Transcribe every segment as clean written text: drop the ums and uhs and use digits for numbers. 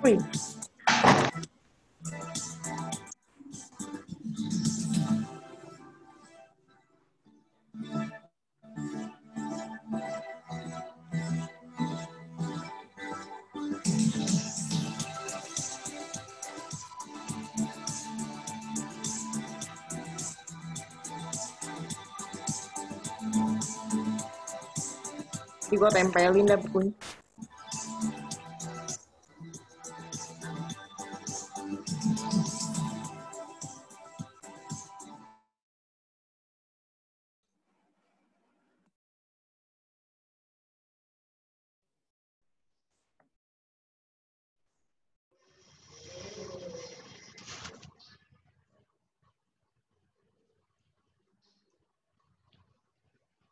Three. Jadi gue tempelin dah bukunya.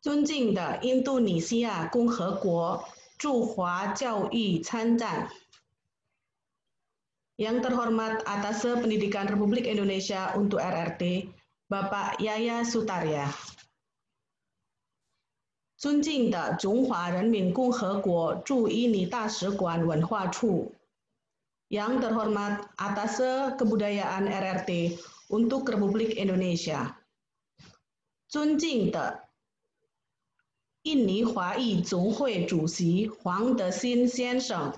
尊敬的印度尼西亚共和国驻华教育参赞, yang terhormat Atase Pendidikan Republik Indonesia untuk RRT, Bapak Yaya Sutarya. 尊敬的中华人民共和国驻印尼大使馆文化处, yang terhormat Atase Kebudayaan RRT untuk Republik Indonesia. 尊敬的印尼华裔总会主席黄德新先生,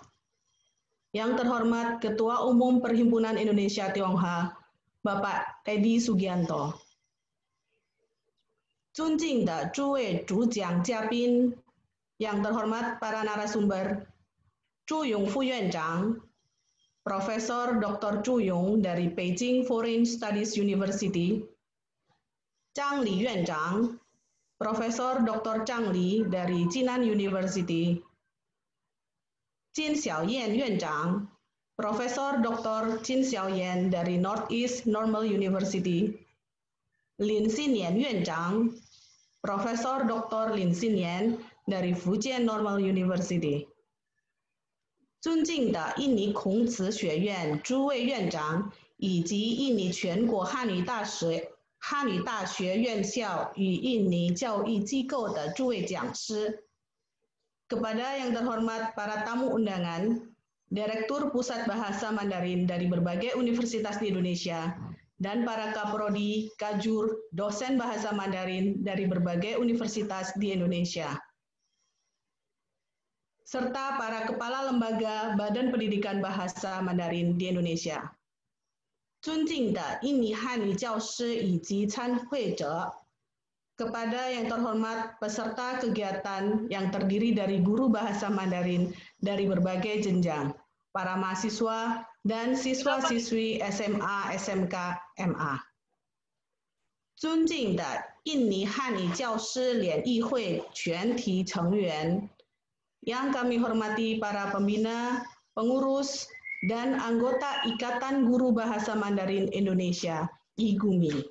yang terhormat Ketua Umum Perhimpunan Indonesia Tionghoa, Bapak Teddy Sugianto. 尊敬的诸位主讲嘉宾, yang terhormat para narasumber, Zhu Yong副院长, Profesor Dr. Zhu Yong dari Beijing Foreign Studies University, Zhang Li 院长, Profesor Dr. Zhang Li dari Jinan University, Jin Xiaoyan 院长, Profesor Dr. Jin Xiaoyan dari Northeast Normal University, Lin Xinyan 院长, Profesor Dr. Lin Xinyan dari Fujian Normal University. 尊敬的印尼孔子学院诸位院长以及印尼全国汉语大学院校与印尼教育机构的诸位讲师, kepada yang terhormat para tamu undangan, Direktur Pusat Bahasa Mandarin dari berbagai universitas di Indonesia, dan para kaprodi, kajur, dosen bahasa Mandarin dari berbagai universitas di Indonesia, serta para kepala lembaga Badan Pendidikan Bahasa Mandarin di Indonesia. 尊敬的印尼汉语教师以及参会者, kepada yang terhormat peserta kegiatan yang terdiri dari guru bahasa Mandarin dari berbagai jenjang, para mahasiswa dan siswa-siswi SMA, SMK, MA. 尊敬的印尼汉语教师联谊会全体成员, yang kami hormati para pembina, pengurus, dan anggota Ikatan Guru Bahasa Mandarin Indonesia, IGUMI.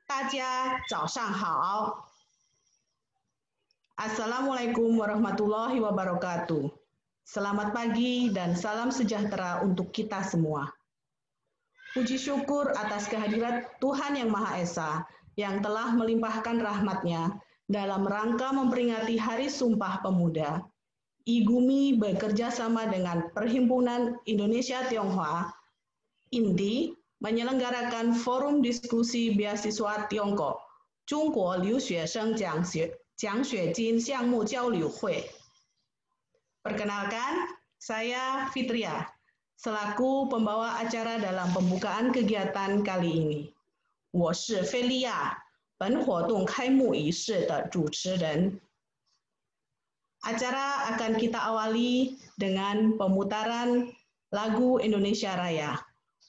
大家早上好. Assalamualaikum warahmatullahi wabarakatuh. Selamat pagi dan salam sejahtera untuk kita semua. Puji syukur atas kehadirat Tuhan Yang Maha Esa yang telah melimpahkan rahmat-Nya dalam rangka memperingati Hari Sumpah Pemuda. IGUMI bekerja sama dengan Perhimpunan Indonesia Tionghoa, INTI, menyelenggarakan Forum Diskusi Beasiswa Tiongkok, 中国留学生奖学金项目交流会. Perkenalkan, saya Fitria, selaku pembawa acara dalam pembukaan kegiatan kali ini. 我是菲利亚，本活动开幕仪式的主持人。 Acara akan kita awali dengan pemutaran lagu Indonesia Raya.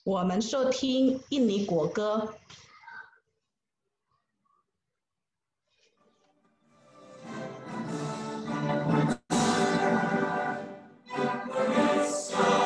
我们收听印尼国歌。 Indonesia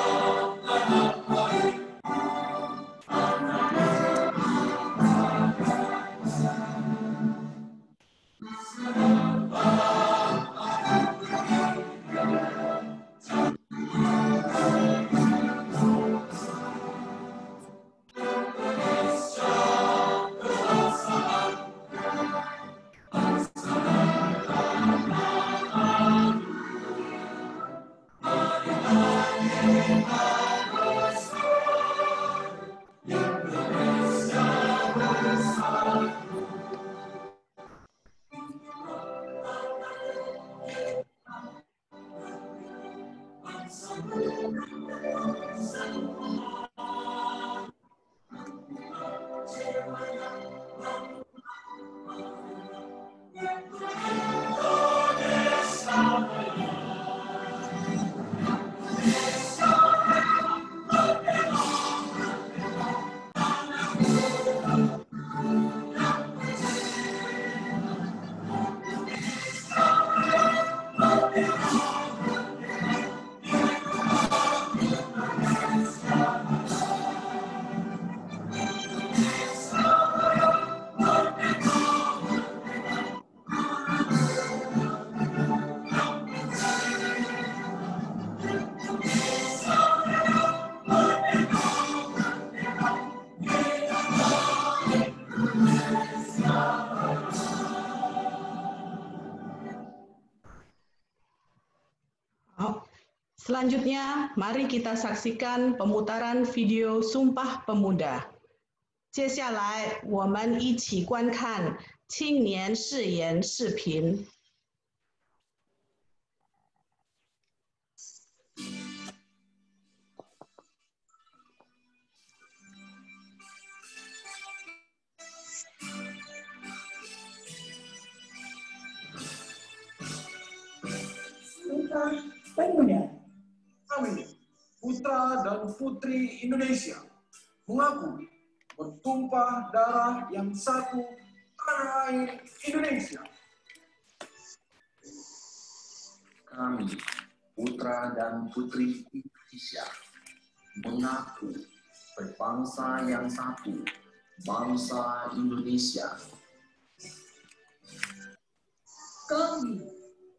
Selanjutnya, mari kita saksikan pemutaran video Sumpah Pemuda. 接下来，我们一起观看青年誓言视频。Sumpah Pemuda. Kami, putra dan putri Indonesia, mengaku bertumpah darah yang satu tanah air Indonesia. Kami, putra dan putri Indonesia, mengaku berbangsa yang satu, bangsa Indonesia. Kami,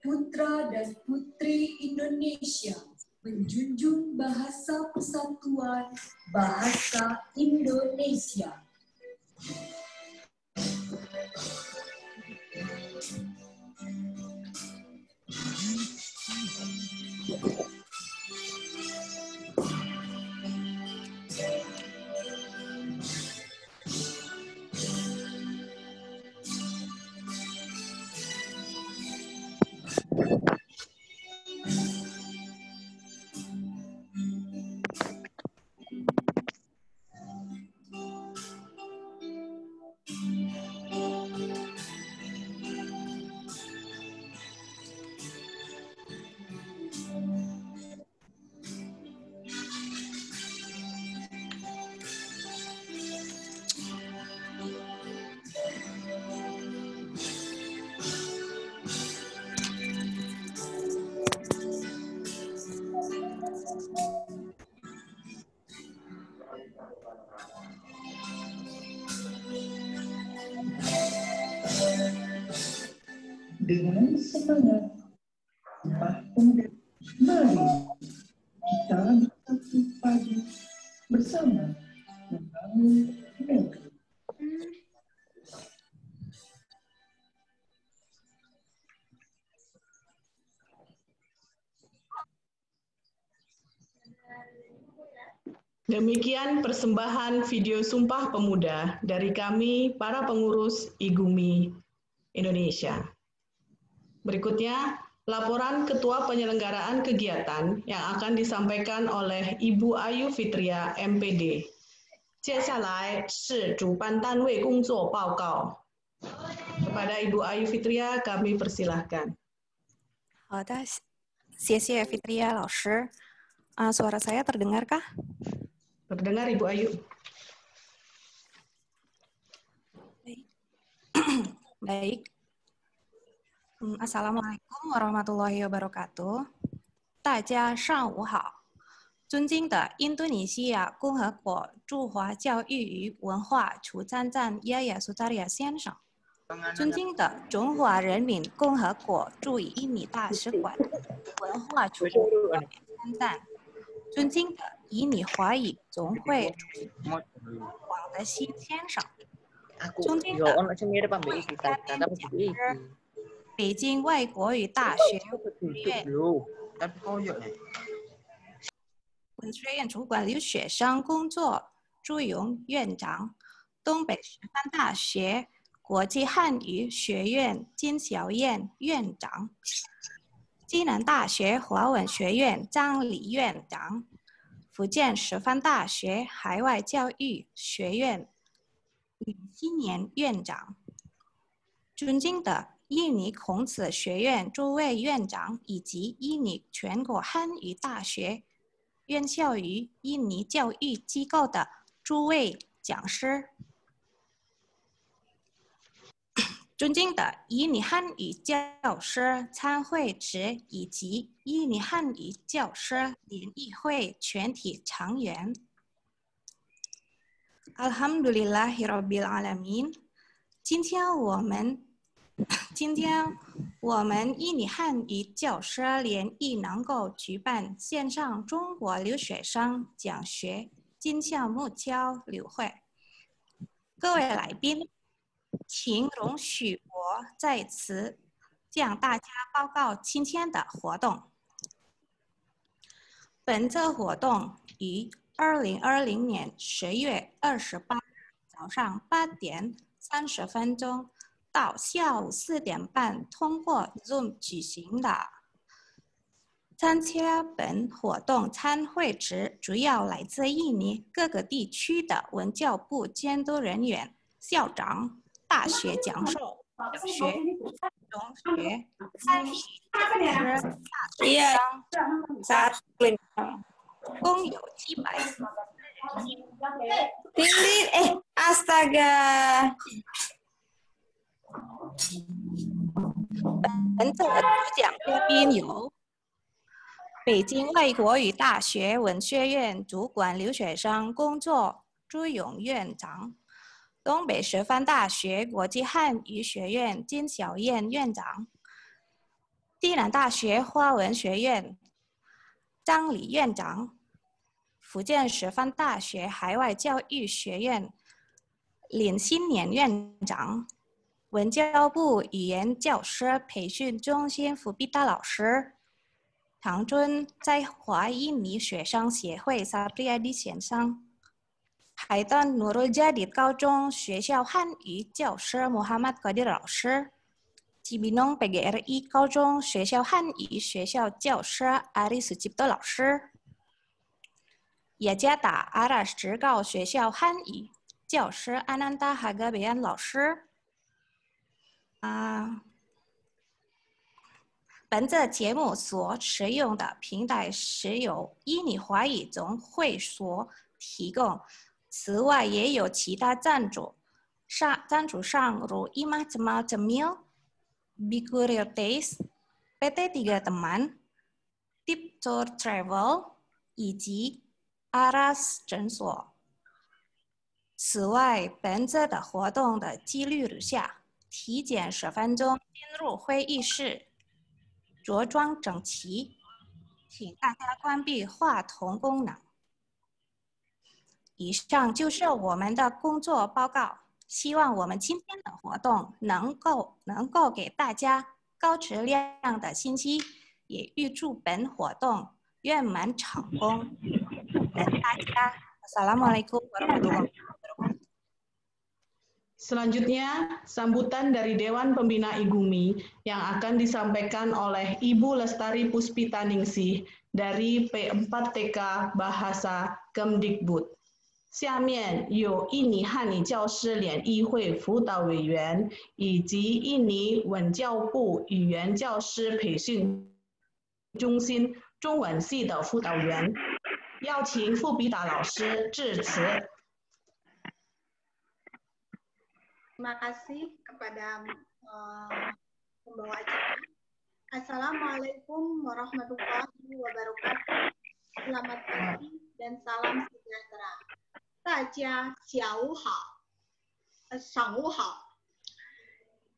putra dan putri Indonesia, menjunjung bahasa persatuan, bahasa Indonesia. Dengan semangat Sumpah Pemuda, mari kita bersatu padu bersama membangun negeri. Demikian persembahan video Sumpah Pemuda dari kami, para pengurus IGUMI Indonesia. Berikutnya, laporan Ketua Penyelenggaraan Kegiatan yang akan disampaikan oleh Ibu Ayu Fitria, MPD. 接下来是主办单位工作报告. Kepada Ibu Ayu Fitria, kami persilahkan. 好的，谢谢 Fitria 老师。suara saya terdengarkah? Terdengar Ibu Ayu. Baik. Assalamualaikum warahmatullahi wabarakatuh. 大家上午好。尊敬的印度尼西亚共和国驻华教育与文化处长长亚亚苏扎利亚先生，尊敬的中华人民共和国驻印尼大使馆文化处长长，尊敬的印尼华语总会主席王德熙先生，尊敬的北京外国语大学文学院主管留学生工作助用院长，东北师范大学国际汉语学院金小燕院长，暨南大学华文学院张理院长，福建师范大学海外教育学院李新年院长，尊敬的印尼孔子学院诸位院长以及印尼全国汉语大学院校与印尼教育机构的诸位讲师，尊敬的印尼汉语教师参会值以及印尼汉语教师联谊会全体成员。Alhamdulillahirabbil alamin。今天我们印尼汉语教师联谊能够举办线上中国留学生讲学金项目交流会。各位来宾，请容许我在此向大家报告今天的活动。本次活动于2020年10月28日早上8点30分钟到下午4点半通过 Zoom 举行的。参加本活动参会值主要来自印尼各个地区的文教部监督人员、校长、大学讲授、小学、中学、汉语教师、大学生，共有700人。Astaga。本次的主讲嘉宾有北京外国语大学文学院主管留学生工作朱勇院长，东北师范大学国际汉语学院金小燕院长，暨南大学华文学院张理院长，福建师范大学海外教育学院林新年院长，文教部语言教师培训中心伏必达老师，长春在华印尼学生协会萨布亚迪先生，海丹努鲁加迪高中学校汉语教师穆罕默德qadir老师，吉比农 PGRI 高中学校汉语学校教师阿里苏吉多老师，雅加达阿拉斯职高学校汉语教师安南达哈格贝安老师。本次节目所使用的平台是由印尼华语总会所提供，此外也有其他赞助商如Imah Cemal Cemil, Biku Realties, PT 3 Teman, Tip Tour Travel 以及 Aras 诊所。此外，本次的活动的纪律如下：体检10分钟，进入会议室，着装整齐，请大家关闭话筒功能。以上就是我们的工作报告，希望我们今天的活动能够给大家高质量的信息，也预祝本活动圆满成功。感谢大家。Assalamualaikum warahmatullahi wabarakatuh. Selanjutnya, sambutan dari Dewan Pembina IGUMI yang akan disampaikan oleh Ibu Lestari Puspitaningsih dari P4TK Bahasa Kemdikbud. 下面由印尼汉语教师联谊会辅导委员以及印尼文教部语言教师培训中心中文系的辅导员，邀请富比达老师致辞。Terima kasih kepada pembawa acara. Assalamualaikum warahmatullahi wabarakatuh. Selamat pagi dan salam sejahtera. 大家下午好，上午好。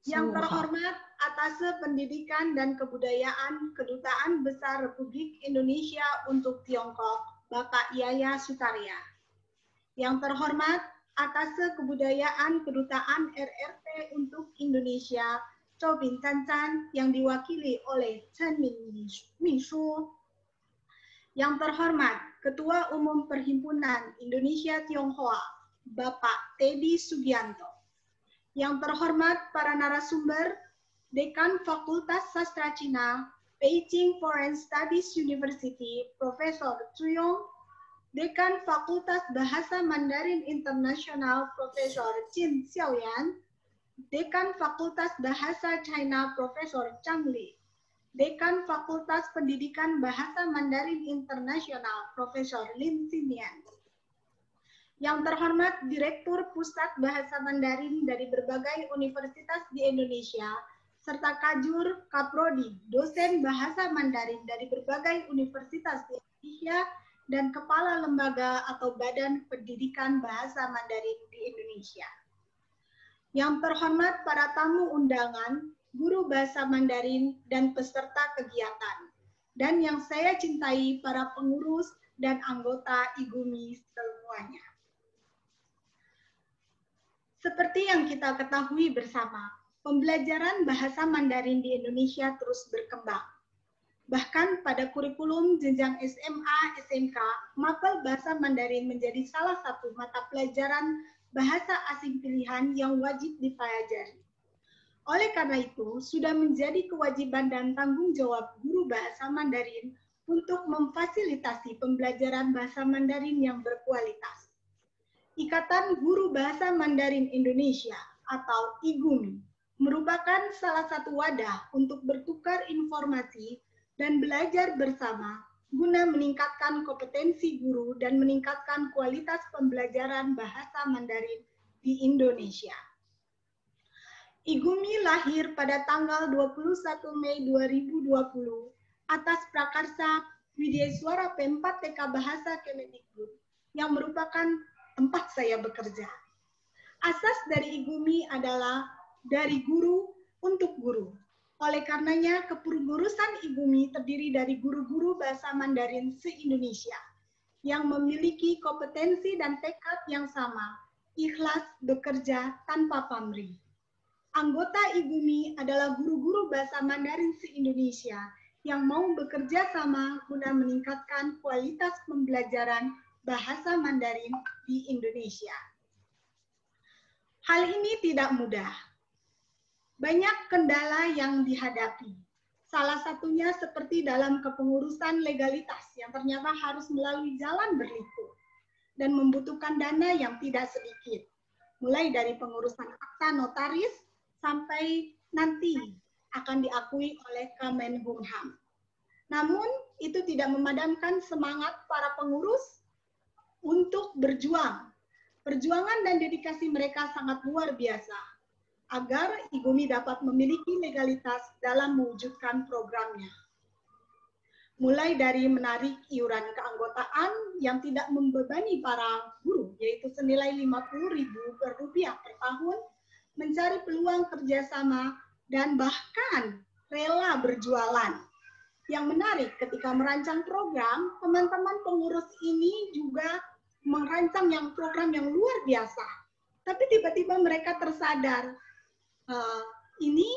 Yang terhormat atas Pendidikan dan Kebudayaan Kedutaan Besar Republik Indonesia untuk Tiongkok, Bapak Yaya Sutaria. Yang terhormat atas Kebudayaan Kedutaan RRT untuk Indonesia, Chow Bin Chan Chan, yang diwakili oleh Chen Mingshu. Yang terhormat Ketua Umum Perhimpunan Indonesia Tionghoa, Bapak Teddy Sugianto. Yang terhormat para narasumber, Dekan Fakultas Sastra Cina, Beijing Foreign Studies University, Profesor Zhu Yong, Dekan Fakultas Bahasa Mandarin Internasional, Profesor Jin Xiaoyan, Dekan Fakultas Bahasa China, Profesor Zhang Li, Dekan Fakultas Pendidikan Bahasa Mandarin Internasional, Profesor Lin Xinian. Yang terhormat Direktur Pusat Bahasa Mandarin dari berbagai universitas di Indonesia, serta Kajur, Kaprodi, dosen Bahasa Mandarin dari berbagai universitas di Indonesia, dan Kepala Lembaga atau Badan Pendidikan Bahasa Mandarin di Indonesia. Yang terhormat para tamu undangan, guru bahasa Mandarin, dan peserta kegiatan. Dan yang saya cintai para pengurus dan anggota IGUMI semuanya. Seperti yang kita ketahui bersama, pembelajaran bahasa Mandarin di Indonesia terus berkembang. Bahkan pada kurikulum jenjang SMA, SMK, mapel bahasa Mandarin menjadi salah satu mata pelajaran bahasa asing pilihan yang wajib dipelajari. Oleh karena itu, sudah menjadi kewajiban dan tanggung jawab guru bahasa Mandarin untuk memfasilitasi pembelajaran bahasa Mandarin yang berkualitas. Ikatan Guru Bahasa Mandarin Indonesia atau IGUMI merupakan salah satu wadah untuk bertukar informasi dan belajar bersama guna meningkatkan kompetensi guru dan meningkatkan kualitas pembelajaran bahasa Mandarin di Indonesia. IGUMI lahir pada tanggal 21 Mei 2020 atas prakarsa Widya Suara P4 TK Bahasa Kemendikbud yang merupakan tempat saya bekerja. Asas dari IGUMI adalah dari guru untuk guru. Oleh karenanya, kepengurusan IGUMI terdiri dari guru-guru bahasa Mandarin se-Indonesia yang memiliki kompetensi dan tekad yang sama, ikhlas bekerja tanpa pamrih. Anggota IGUMI adalah guru-guru bahasa Mandarin se-Indonesia yang mau bekerja sama guna meningkatkan kualitas pembelajaran bahasa Mandarin di Indonesia. Hal ini tidak mudah. Banyak kendala yang dihadapi. Salah satunya seperti dalam kepengurusan legalitas yang ternyata harus melalui jalan berliku dan membutuhkan dana yang tidak sedikit. Mulai dari pengurusan akta notaris sampai nanti akan diakui oleh Kemenkumham. Namun itu tidak memadamkan semangat para pengurus untuk berjuang. Perjuangan dan dedikasi mereka sangat luar biasa agar IGUMI dapat memiliki legalitas dalam mewujudkan programnya. Mulai dari menarik iuran keanggotaan yang tidak membebani para guru, yaitu senilai Rp50.000 per tahun, mencari peluang kerjasama, dan bahkan rela berjualan. Yang menarik ketika merancang program, teman-teman pengurus ini juga merancang program yang luar biasa. Tapi tiba-tiba mereka tersadar, ini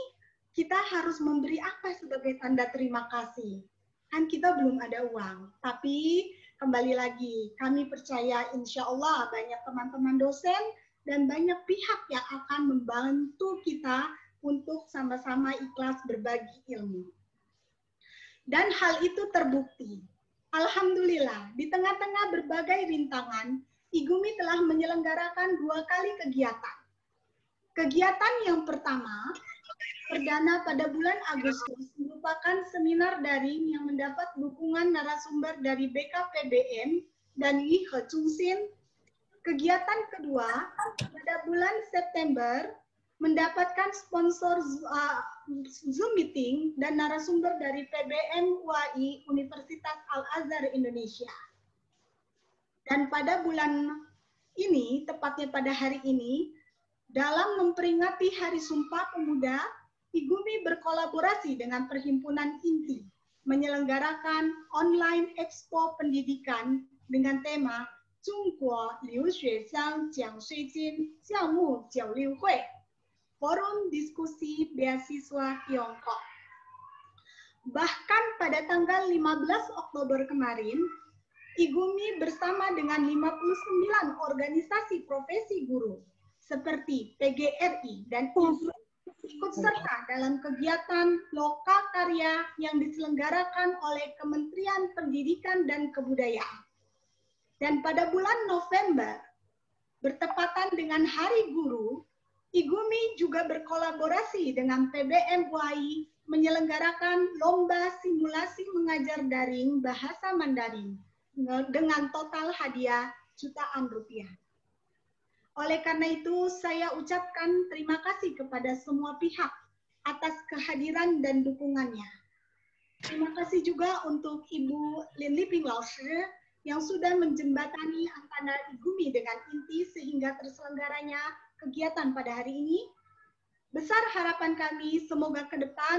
kita harus memberi apa sebagai tanda terima kasih. Kan kita belum ada uang. Tapi kembali lagi, kami percaya insya Allah banyak teman-teman dosen dan banyak pihak yang akan membantu kita untuk sama-sama ikhlas berbagi ilmu. Dan hal itu terbukti. Alhamdulillah, di tengah-tengah berbagai rintangan, IGUMI telah menyelenggarakan 2 kali kegiatan. Kegiatan yang pertama, perdana pada bulan Agustus, merupakan seminar daring yang mendapat dukungan narasumber dari BKPBN dan Yihe Chungsin. Kegiatan kedua, pada bulan September, mendapatkan sponsor Zoom meeting dan narasumber dari PBN UAI Universitas Al-Azhar Indonesia. Dan pada bulan ini, tepatnya pada hari ini, dalam memperingati Hari Sumpah Pemuda, IGUMI berkolaborasi dengan Perhimpunan INTI menyelenggarakan online expo pendidikan dengan tema Zhongguo Liu Xue Xiang Jiang Shui Jin Xiaomu Jiao Liu Hui, Forum Diskusi Beasiswa Tiongkok. Bahkan pada tanggal 15 Oktober kemarin, IGUMI bersama dengan 59 organisasi profesi guru seperti PGRI dan ikut serta dalam kegiatan lokal karya yang diselenggarakan oleh Kementerian Pendidikan dan Kebudayaan. Dan pada bulan November, bertepatan dengan Hari Guru, IGUMI juga berkolaborasi dengan PBM UAI menyelenggarakan lomba simulasi mengajar daring bahasa Mandarin dengan total hadiah jutaan rupiah. Oleh karena itu, saya ucapkan terima kasih kepada semua pihak atas kehadiran dan dukungannya. Terima kasih juga untuk Ibu Lin Liping Laoshi yang sudah menjembatani antara IGUMI dengan INTI sehingga terselenggaranya kegiatan pada hari ini. Besar harapan kami semoga ke depan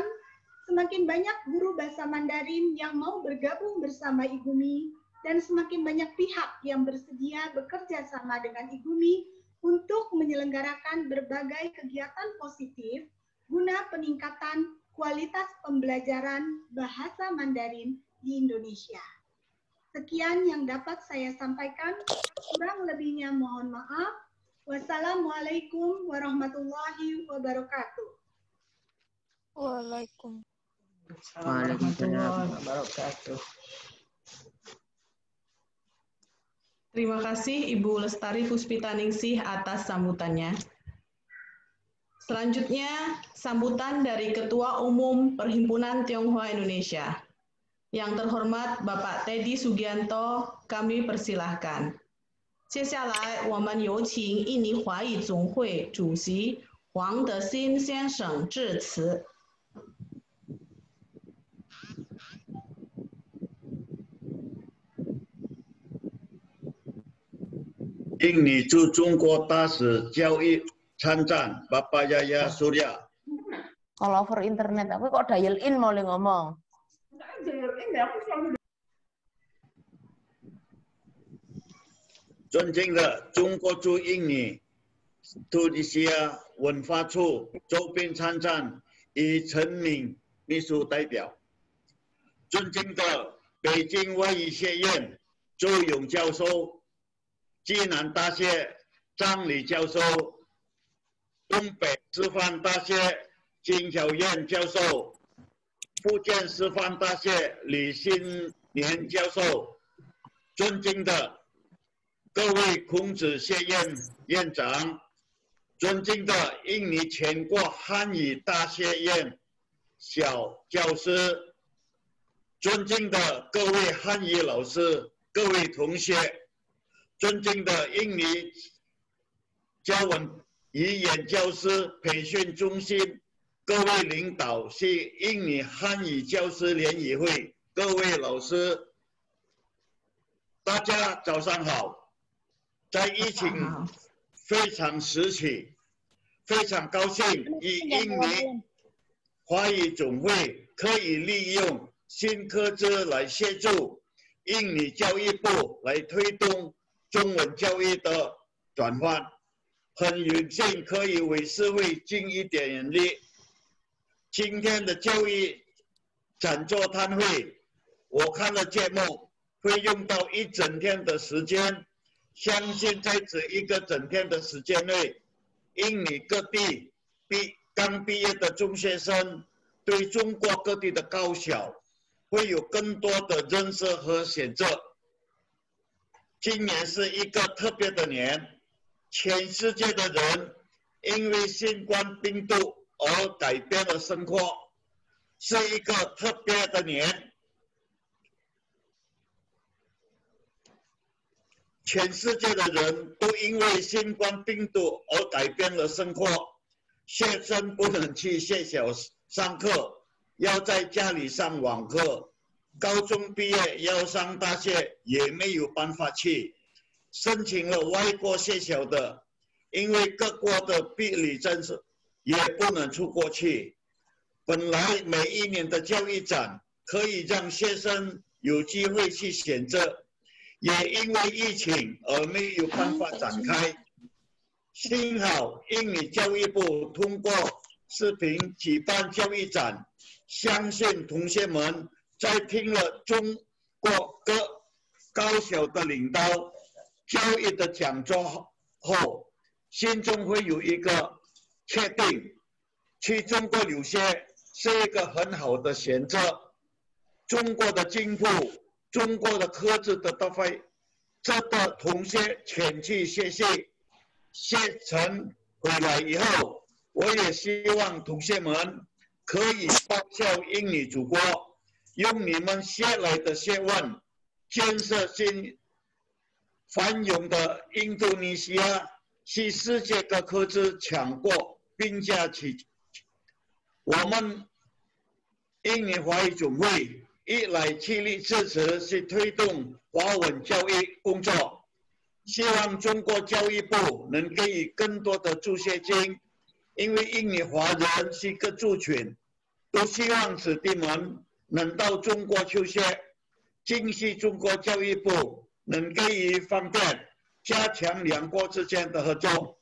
semakin banyak guru bahasa Mandarin yang mau bergabung bersama IGUMI dan semakin banyak pihak yang bersedia bekerja sama dengan IGUMI untuk menyelenggarakan berbagai kegiatan positif guna peningkatan kualitas pembelajaran bahasa Mandarin di Indonesia. Sekian yang dapat saya sampaikan, kurang lebihnya mohon maaf. Wassalamualaikum warahmatullahi wabarakatuh. Waalaikumsalam. Warahmatullahi wabarakatuh. Terima kasih Ibu Lestari Puspitaningsih atas sambutannya. Selanjutnya, sambutan dari Ketua Umum Perhimpunan Tionghoa Indonesia. Yang terhormat Bapak Teddy Sugianto, kami persilahkan. 接下来我们有请印尼华裔总会主席黄德新先生致辞。印尼驻中国大使交易参赞 Bapak Yaya Surya. Kalau over internet, aku kok dial in mau ngomong. 尊敬的中国驻印尼突尼西亚文化处周边参赞与陈敏秘书代表，尊敬的北京外语学院周勇教授、暨南大学张礼教授、东北师范大学金小燕教授、福建师范大学李新年教授，尊敬的各位孔子学院院长，尊敬的印尼全国汉语大学院小教师，尊敬的各位汉语老师、各位同学，尊敬的印尼教文语言教师培训中心各位领导，是印尼汉语教师联谊会各位老师，大家早上好。在疫情非常时期，非常高兴与印尼华语总会可以利用新科技来协助印尼教育部来推动中文教育的转换，很荣幸可以为社会尽一点力。今天的教育讲座摊会，我看了节目会用到一整天的时间。相信在这一个整天的时间内，印尼各地刚毕业的中学生对中国各地的高校会有更多的认识和选择。今年是一个特别的年，全世界的人因为新冠病毒而改变了生活，是一个特别的年。全世界的人都因为新冠病毒而改变了生活，学生不能去学校上课，要在家里上网课，高中毕业要上大学也没有办法去，申请了外国学校的，因为各国的避旅政策也不能出国去。本来每一年的教育展可以让学生有机会去选择，也因为疫情而没有办法展开。幸好印尼教育部通过视频举办教育展，相信同学们在听了中国各高校的领导教育的讲座后，心中会有一个确定，去中国留学是一个很好的选择。中国的进步，中国的科技的发挥，值得同学前去学习。学成回来以后，我也希望同学们可以报效印尼祖国，用你们学来的学问，建设新繁荣的印度尼西亚，是世界的科技强国，并且我们印尼华语总会一来全力支持是推动华文教育工作，希望中国教育部能给予更多的助学金，因为印尼华人是个族群，都希望子弟们能到中国求学，敬希中国教育部能给予方便，加强两国之间的合作。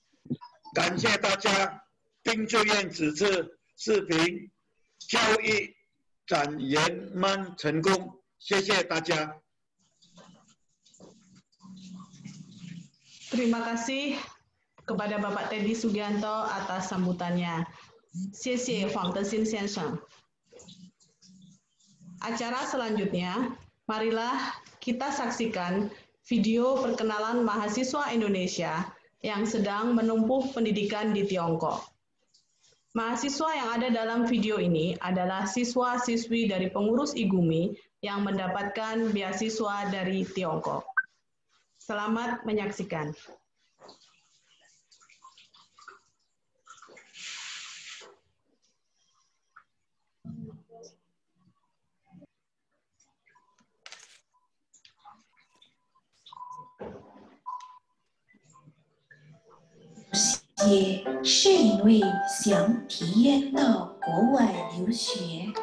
感谢大家，并祝愿此次视频教育展圆满成功，谢谢大家。Terima kasih kepada Bapak Teddy Sugianto atas sambutannya. 谢谢黄德兴先生。Acara selanjutnya, marilah kita saksikan video perkenalan mahasiswa Indonesia yang sedang menempuh pendidikan di Tiongkok. Mahasiswa yang ada dalam video ini adalah siswa-siswi dari pengurus IGUMI yang mendapatkan beasiswa dari Tiongkok. Selamat menyaksikan.也是因为想体验到国外留学，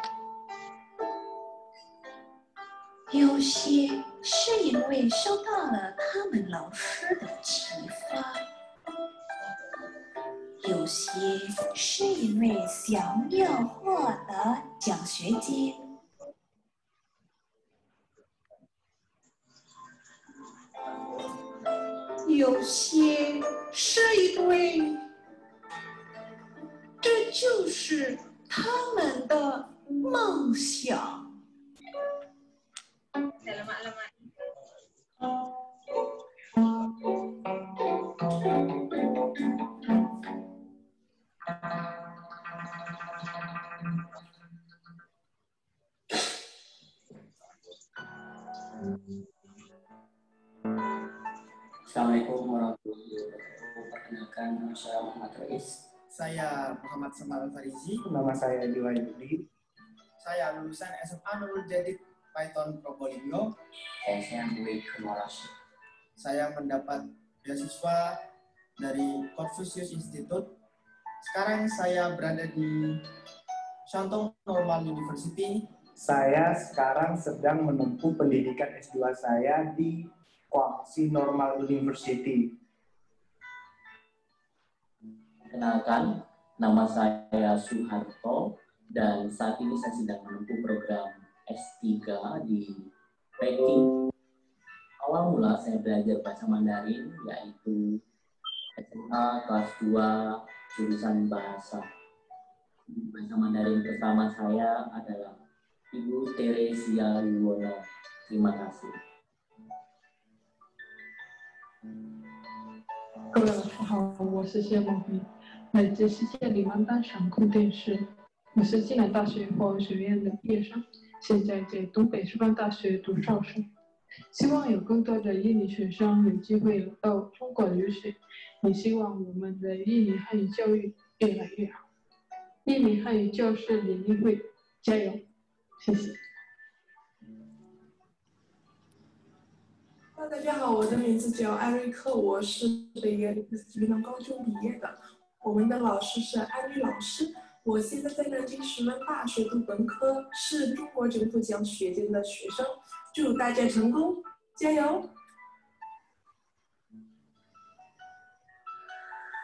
有些是因为受到了他们老师的启发，有些是因为想要获得奖学金，有些是因为这就是他们的梦想。Assalamualaikum warahmatullahi wabarakatuh. Perkenalkan, nama saya Muhammad Rais. Saya Muhammad Samal Farizi. Nama saya Dewa Yudi. Saya lulusan SMA Nurul Jadid Python Probolinggo. Saya Dwi Kemarasi. Saya mendapat beasiswa dari Confucius Institute. Sekarang saya berada di Shantung Normal University. Saya sekarang sedang menempuh pendidikan S2 saya di Guangxi Normal University. Perkenalkan, nama saya Suharto dan saat ini saya sedang menempuh program S3 di Peking. Awal mula saya belajar bahasa Mandarin, yaitu SMA kelas 2 jurusan bahasa. Bahasa Mandarin pertama saya adalah Ibu Teresia Wiwono. Terima kasih. 各位老师好，我是谢梦萍，来自世界黎曼大闪控电视。我是暨南大学华文学院的毕业生，现在在东北师范大学读硕士。希望有更多的印尼学生有机会到中国留学，也希望我们的印尼汉语教育越来越好。印尼汉语教师联谊会加油！谢谢。大家好，我的名字叫艾瑞克，我是北原云南高中毕业的。我们的老师是安律老师，我现在在南京师范大学读本科，是中国政府奖学金的学生。祝大家成功，加油！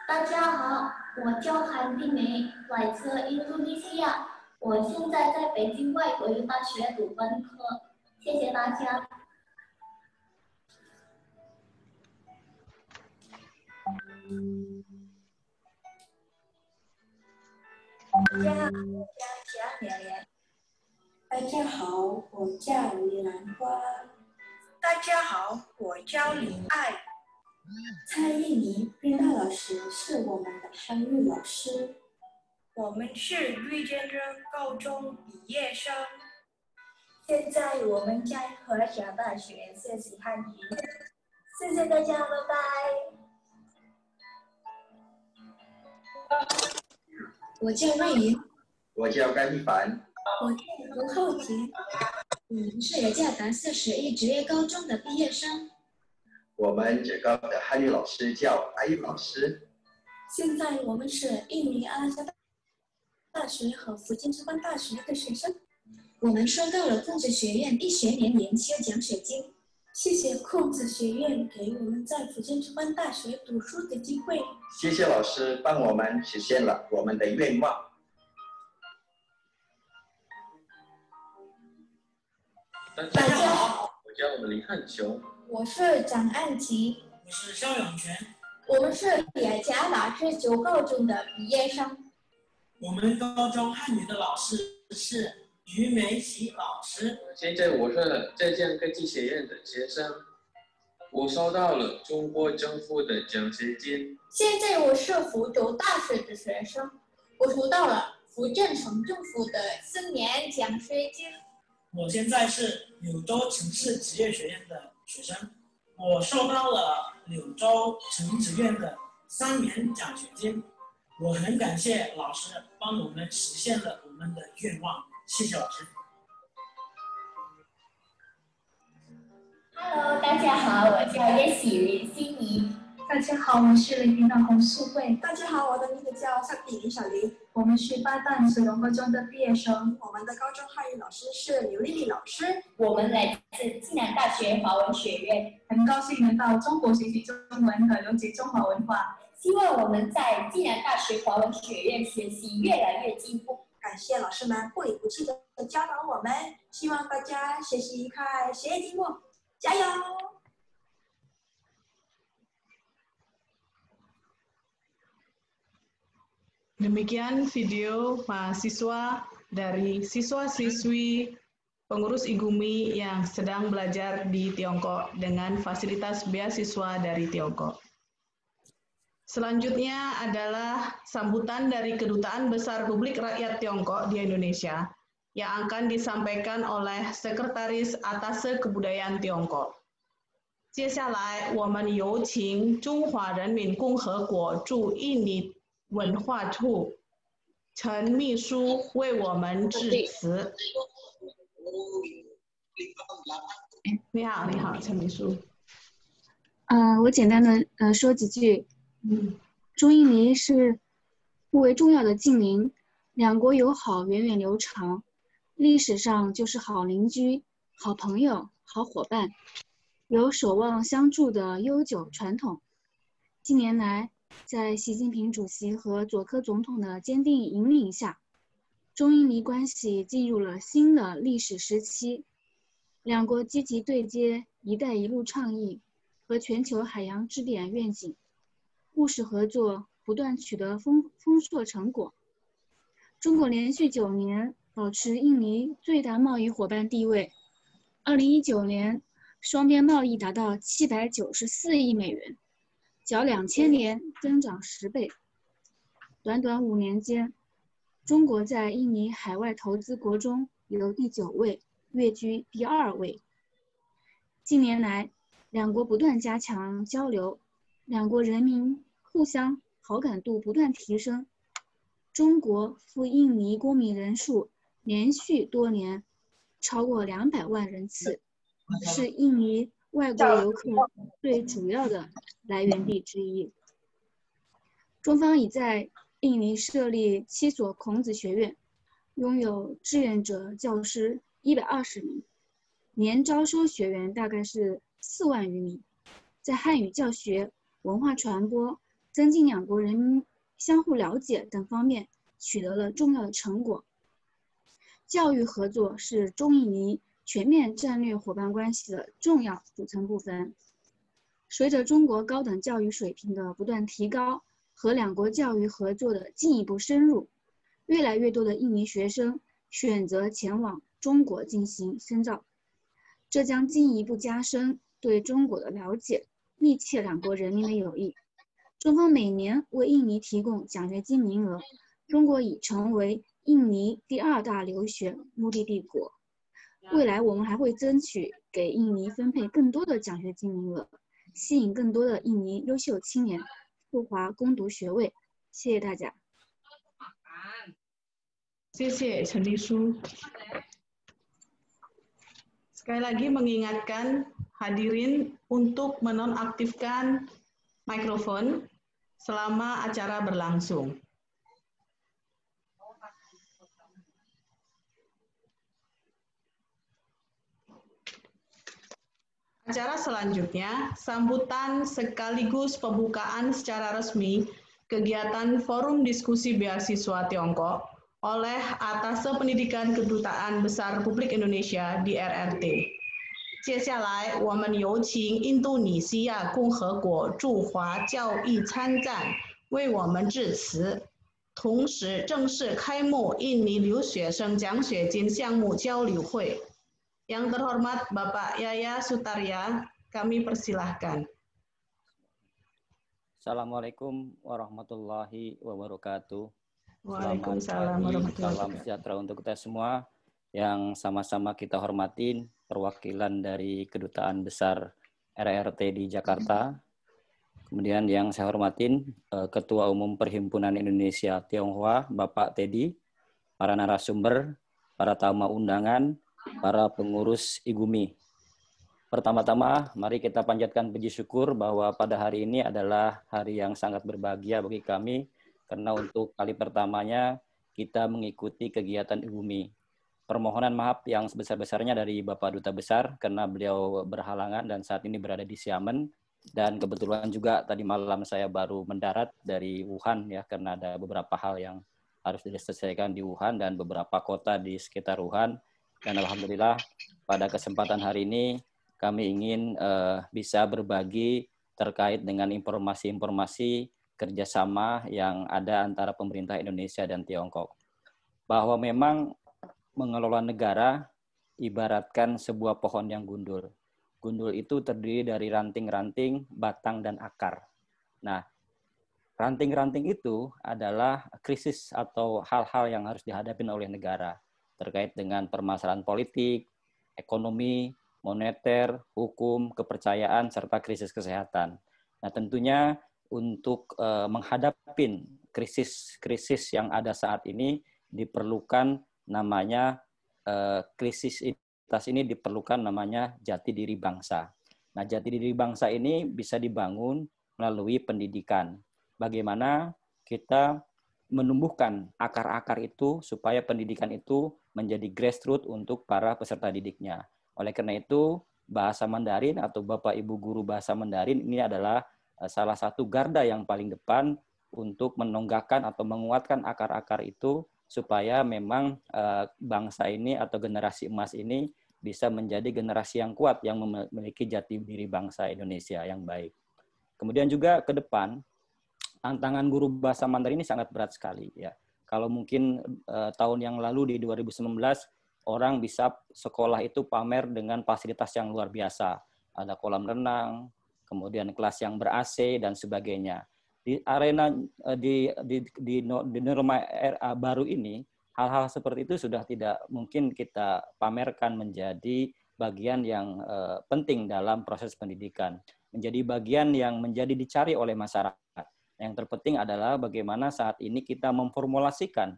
大家好，我叫韩碧梅，来自印度尼西亚，我现在在北京外国语大学读本科。谢谢大家。大家好，我叫李兰花。大家好，我叫李爱。蔡依妮编导老师是我们的汉语老师。我们是绿建中高中毕业生。现在我们在和小大学学习汉语。谢谢大家，拜拜。我叫瑞云。我叫甘一凡。我叫卢浩杰。我们是雅加达41职业高中的毕业生。我们职高的汉语老师叫阿玉老师。现在我们是印尼阿拉斯加大学和福建师范大学的学生。我们收到了孔子学院1学年研修奖学金。谢谢孔子学院给我们在福建师范大学读书的机会。谢谢老师帮我们实现了我们的愿望。大家好，我叫林汉雄。我是张安琪。我是肖永全。我们是雅加达市9高中的毕业生。我们高中汉语的老师是于梅琪老师。现在我是浙江科技学院的学生，我收到了中国政府的奖学金。现在我是福州大学的学生，我收到了福建省政府的4年奖学金。我现在是柳州城市职业学院的学生，我收到了柳州城职院的3年奖学金。我很感谢老师帮我们实现了我们的愿望，谢谢老师。Hello， 大家好，我叫叶喜林心怡。大家好，我是林平的洪素慧。大家好，我的名字叫萨蒂林小林。我们是巴旦水龙高中的毕业生。我们的高中汉语老师是刘丽丽老师。我们来自暨南大学华文学院，很高兴能到中国学习中文和了解中华文化。希望我们在暨南大学华文学院学习越来越进步。感谢老师们不离不弃的教导我们，希望大家学习愉快，学业进步，加油！Demikian video mahasiswa dari siswa-siswi pengurus IGUMI yang sedang belajar di Tiongkok dengan fasilitas beasiswa dari Tiongkok. Selanjutnya adalah sambutan dari Kedutaan Besar Republik Rakyat Tiongkok di Indonesia yang akan disampaikan oleh Sekretaris Atase Kebudayaan Tiongkok. 接下来我们有请中华人民共和国驻印尼文化处陈秘书为我们致辞。你好，你好，陈秘书。我简单的说几句。中印尼是互为重要的近邻，两国友好源远流长，历史上就是好邻居、好朋友、好伙伴，有守望相助的悠久传统。近年来，在习近平主席和佐科总统的坚定引领下，中印尼关系进入了新的历史时期。两国积极对接“一带一路”倡议和全球海洋支点愿景，务实合作不断取得丰硕成果。中国连续9年保持印尼最大贸易伙伴地位。2019年，双边贸易达到794亿美元。较2000年增长10倍，短短5年间，中国在印尼海外投资国中由第9位跃居第2位。近年来，两国不断加强交流，两国人民互相好感度不断提升。中国赴印尼公民人数连续多年超过200万人次，是印尼外国游客最主要的来源地之一。中方已在印尼设立7所孔子学院，拥有志愿者教师120名，年招收学员大概是4万余名，在汉语教学、文化传播、增进两国人民相互了解等方面取得了重要的成果。教育合作是中印尼全面战略伙伴关系的重要组成部分。随着中国高等教育水平的不断提高和两国教育合作的进一步深入，越来越多的印尼学生选择前往中国进行深造，这将进一步加深对中国的了解，密切两国人民的友谊。中方每年为印尼提供奖学金名额，中国已成为印尼第2大留学目的地国。未来我们还会争取给印尼分配更多的奖学金名额，吸引更多的印尼优秀青年赴华攻读学位。谢谢大家。谢谢陈丽书。Sekali lagi mengingatkan hadirin untuk menonaktifkan mikrofon selama acara berlangsung. Acara selanjutnya, sambutan sekaligus pembukaan secara resmi kegiatan Forum Diskusi Beasiswa Tiongkok oleh Atase Pendidikan Kedutaan Besar Republik Indonesia di RRT. 接下来，我们有请印度尼西亚共和国驻华教育参赞为我们致辞，同时正式开幕印尼留学生奖学金项目交流会。Yang terhormat Bapak Yaya Sutarya, kami persilahkan. Assalamualaikum warahmatullahi wabarakatuh. Waalaikumsalam warahmatullahi wabarakatuh. Salam sejahtera untuk kita semua yang sama-sama kita hormatin perwakilan dari Kedutaan Besar RRT di Jakarta. Kemudian yang saya hormatin Ketua Umum Perhimpunan Indonesia Tionghoa, Bapak Teddy, para narasumber, para tamu undangan, para pengurus IGUMI. Pertama-tama, mari kita panjatkan puji syukur bahwa pada hari ini adalah hari yang sangat berbahagia bagi kami, karena untuk kali pertamanya kita mengikuti kegiatan IGUMI. Permohonan maaf yang sebesar-besarnya dari Bapak Duta Besar, karena beliau berhalangan dan saat ini berada di Xiamen. Dan kebetulan juga tadi malam saya baru mendarat dari Wuhan, ya, karena ada beberapa hal yang harus diselesaikan di Wuhan dan beberapa kota di sekitar Wuhan. Dan alhamdulillah pada kesempatan hari ini kami ingin bisa berbagi terkait dengan informasi-informasi kerjasama yang ada antara pemerintah Indonesia dan Tiongkok. Bahwa memang mengelola negara ibaratkan sebuah pohon yang gundul. Gundul itu terdiri dari ranting-ranting, batang, dan akar. Nah, ranting-ranting itu adalah krisis atau hal-hal yang harus dihadapi oleh negara terkait dengan permasalahan politik, ekonomi, moneter, hukum, kepercayaan, serta krisis kesehatan. Nah, tentunya untuk menghadapi krisis yang ada saat ini diperlukan namanya krisis ini diperlukan namanya jati diri bangsa. Nah, jati diri bangsa ini bisa dibangun melalui pendidikan. Bagaimana kita menumbuhkan akar-akar itu supaya pendidikan itu menjadi grassroots untuk para peserta didiknya. Oleh karena itu, bahasa Mandarin atau Bapak Ibu guru bahasa Mandarin ini adalah salah satu garda yang paling depan untuk menonggakkan atau menguatkan akar-akar itu supaya memang bangsa ini atau generasi emas ini bisa menjadi generasi yang kuat yang memiliki jati diri bangsa Indonesia yang baik. Kemudian juga ke depan, tantangan guru bahasa Mandarin ini sangat berat sekali, ya. Kalau mungkin tahun yang lalu di 2019 orang bisa sekolah itu pamer dengan fasilitas yang luar biasa, ada kolam renang, kemudian kelas yang ber-AC dan sebagainya. Di arena di norma RA baru ini, hal-hal seperti itu sudah tidak mungkin kita pamerkan menjadi bagian yang penting dalam proses pendidikan, menjadi bagian yang menjadi dicari oleh masyarakat. Yang terpenting adalah bagaimana saat ini kita memformulasikan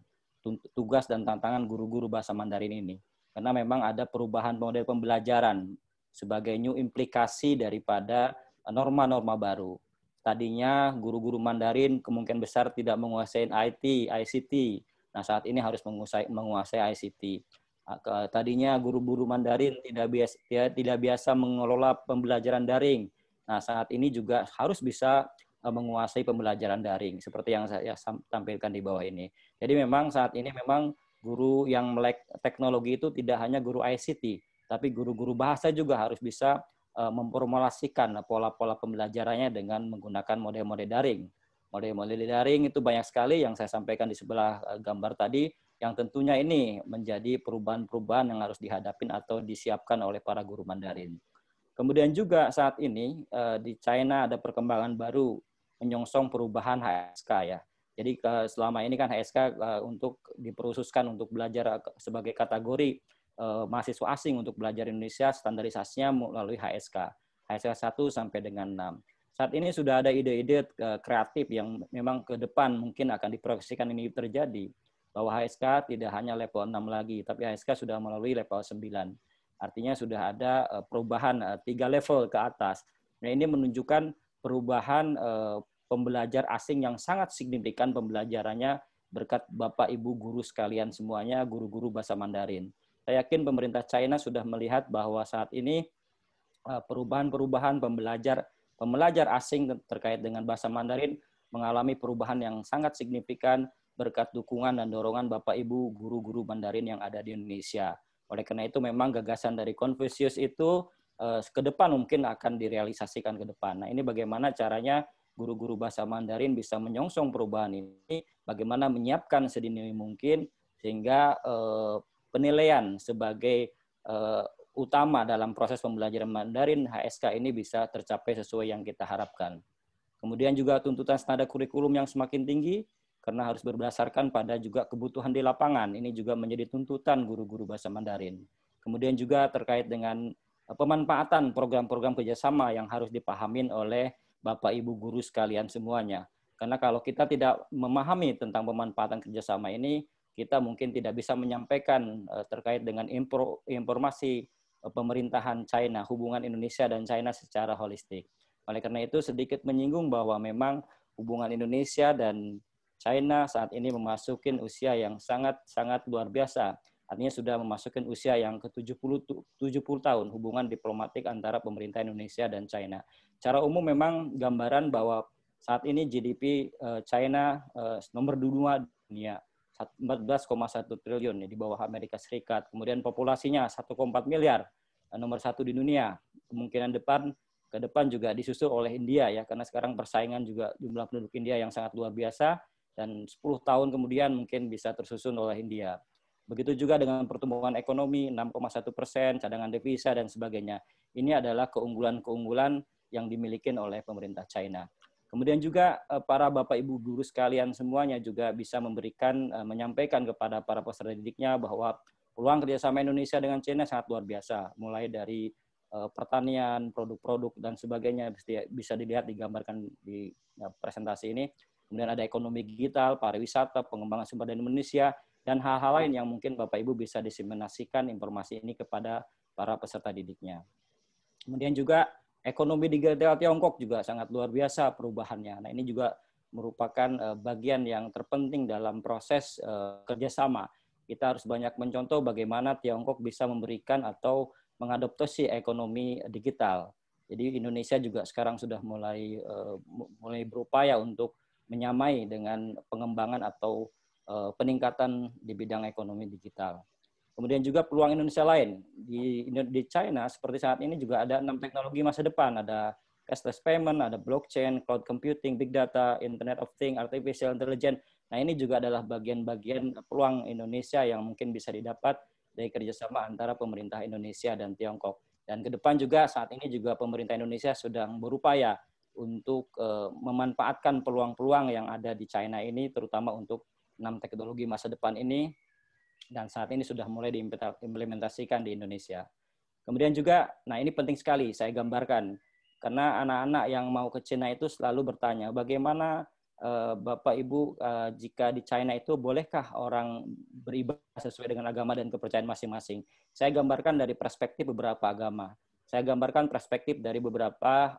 tugas dan tantangan guru-guru bahasa Mandarin ini. Karena memang ada perubahan model pembelajaran sebagai new implikasi daripada norma-norma baru. Tadinya guru-guru Mandarin kemungkinan besar tidak menguasai IT, ICT. Nah, saat ini harus menguasai ICT. Tadinya guru-guru Mandarin tidak biasa mengelola pembelajaran daring. Nah, saat ini juga harus bisa menguasai pembelajaran daring seperti yang saya tampilkan di bawah ini. Jadi memang saat ini memang guru yang melek teknologi itu tidak hanya guru ICT, tapi guru-guru bahasa juga harus bisa memformulasikan pola-pola pembelajarannya dengan menggunakan model-model daring. Model-model daring itu banyak sekali yang saya sampaikan di sebelah gambar tadi, yang tentunya ini menjadi perubahan-perubahan yang harus dihadapin atau disiapkan oleh para guru Mandarin. Kemudian juga saat ini di China ada perkembangan baru menyongsong perubahan HSK ya. Jadi selama ini kan HSK untuk diperususkan untuk belajar sebagai kategori mahasiswa asing untuk belajar Indonesia, standarisasinya melalui HSK 1 sampai dengan 6. Saat ini sudah ada ide-ide kreatif yang memang ke depan mungkin akan diproyeksikan ini terjadi, bahwa HSK tidak hanya level 6 lagi, tapi HSK sudah melalui level 9. Artinya sudah ada perubahan 3 level ke atas. Nah, ini menunjukkan perubahan pembelajar asing yang sangat signifikan pembelajarannya berkat Bapak Ibu guru sekalian semuanya, guru-guru bahasa Mandarin. Saya yakin pemerintah China sudah melihat bahwa saat ini perubahan-perubahan pembelajar asing terkait dengan bahasa Mandarin mengalami perubahan yang sangat signifikan berkat dukungan dan dorongan Bapak Ibu guru-guru Mandarin yang ada di Indonesia. Oleh karena itu memang gagasan dari Confucius itu ke depan mungkin akan direalisasikan ke depan. Nah, ini bagaimana caranya guru-guru bahasa Mandarin bisa menyongsong perubahan ini, bagaimana menyiapkan sedini mungkin sehingga penilaian sebagai utama dalam proses pembelajaran Mandarin HSK ini bisa tercapai sesuai yang kita harapkan. Kemudian juga tuntutan standar kurikulum yang semakin tinggi karena harus berdasarkan pada juga kebutuhan di lapangan. Ini juga menjadi tuntutan guru-guru bahasa Mandarin. Kemudian juga terkait dengan pemanfaatan program-program kerjasama yang harus dipahamin oleh Bapak Ibu guru sekalian semuanya. Karena kalau kita tidak memahami tentang pemanfaatan kerjasama ini, kita mungkin tidak bisa menyampaikan terkait dengan informasi pemerintahan China, hubungan Indonesia dan China secara holistik. Oleh karena itu sedikit menyinggung bahwa memang hubungan Indonesia dan China saat ini memasuki usia yang sangat luar biasa. Artinya sudah memasuki usia yang ke-70 tahun hubungan diplomatik antara pemerintah Indonesia dan China. Secara umum memang gambaran bahwa saat ini GDP China nomor 2 dunia, 14,1 triliun di bawah Amerika Serikat. Kemudian populasinya 1,4 miliar, nomor 1 di dunia. Kemungkinan ke depan juga disusul oleh India ya, karena sekarang persaingan juga jumlah penduduk India yang sangat luar biasa dan 10 tahun kemudian mungkin bisa tersusun oleh India. Begitu juga dengan pertumbuhan ekonomi 6,1%, cadangan devisa dan sebagainya. Ini adalah keunggulan-keunggulan yang dimiliki oleh pemerintah China. Kemudian juga para Bapak Ibu guru sekalian semuanya juga bisa menyampaikan kepada para peserta didiknya bahwa peluang kerjasama Indonesia dengan China sangat luar biasa. Mulai dari pertanian, produk-produk dan sebagainya bisa dilihat digambarkan di presentasi ini. Kemudian ada ekonomi digital, pariwisata, pengembangan sumber daya Indonesia, dan hal-hal lain yang mungkin Bapak Ibu bisa diseminasikan informasi ini kepada para peserta didiknya. Kemudian juga ekonomi digital Tiongkok juga sangat luar biasa perubahannya. Nah, ini juga merupakan bagian yang terpenting dalam proses kerjasama. Kita harus banyak mencontoh bagaimana Tiongkok bisa memberikan atau mengadopsi ekonomi digital. Jadi Indonesia juga sekarang sudah mulai berupaya untuk menyamai dengan pengembangan atau peningkatan di bidang ekonomi digital. Kemudian juga peluang Indonesia lain. Di China seperti saat ini juga ada 6 teknologi masa depan. Ada cashless payment, ada blockchain, cloud computing, big data, Internet of Things, artificial intelligence. Nah, ini juga adalah bagian-bagian peluang Indonesia yang mungkin bisa didapat dari kerjasama antara pemerintah Indonesia dan Tiongkok. Dan ke depan juga saat ini juga pemerintah Indonesia sedang berupaya untuk memanfaatkan peluang-peluang yang ada di China ini, terutama untuk 6 teknologi masa depan ini, dan saat ini sudah mulai diimplementasikan di Indonesia. Kemudian juga, nah ini penting sekali saya gambarkan, karena anak-anak yang mau ke China itu selalu bertanya, bagaimana Bapak Ibu jika di China itu bolehkah orang beribadah sesuai dengan agama dan kepercayaan masing-masing? Saya gambarkan dari perspektif beberapa agama. Saya gambarkan perspektif dari beberapa,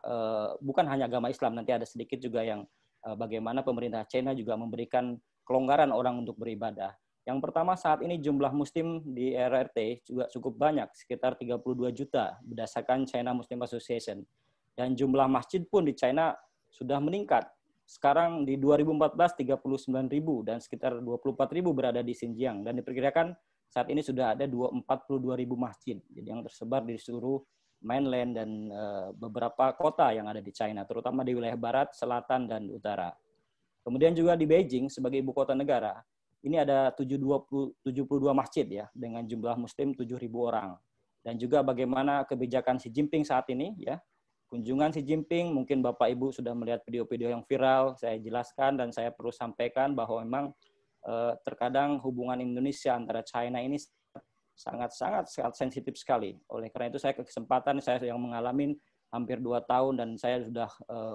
bukan hanya agama Islam, nanti ada sedikit juga yang bagaimana pemerintah China juga memberikan kelonggaran orang untuk beribadah. Yang pertama, saat ini jumlah Muslim di RRT juga cukup banyak, sekitar 32 juta berdasarkan China Muslim Association. Dan jumlah masjid pun di China sudah meningkat. Sekarang di 2014 39.000 dan sekitar 24.000 berada di Xinjiang. Dan diperkirakan saat ini sudah ada 42.000 masjid yang tersebar di seluruh mainland dan beberapa kota yang ada di China, terutama di wilayah barat, selatan, dan utara. Kemudian juga di Beijing sebagai ibu kota negara, ini ada 72 masjid ya dengan jumlah muslim 7.000 orang. Dan juga bagaimana kebijakan Xi Jinping saat ini ya. Kunjungan Xi Jinping, mungkin Bapak Ibu sudah melihat video-video yang viral, saya jelaskan dan saya perlu sampaikan bahwa memang terkadang hubungan Indonesia antara China ini sangat sensitif sekali. Oleh karena itu saya kesempatan saya yang mengalami hampir 2 tahun dan saya sudah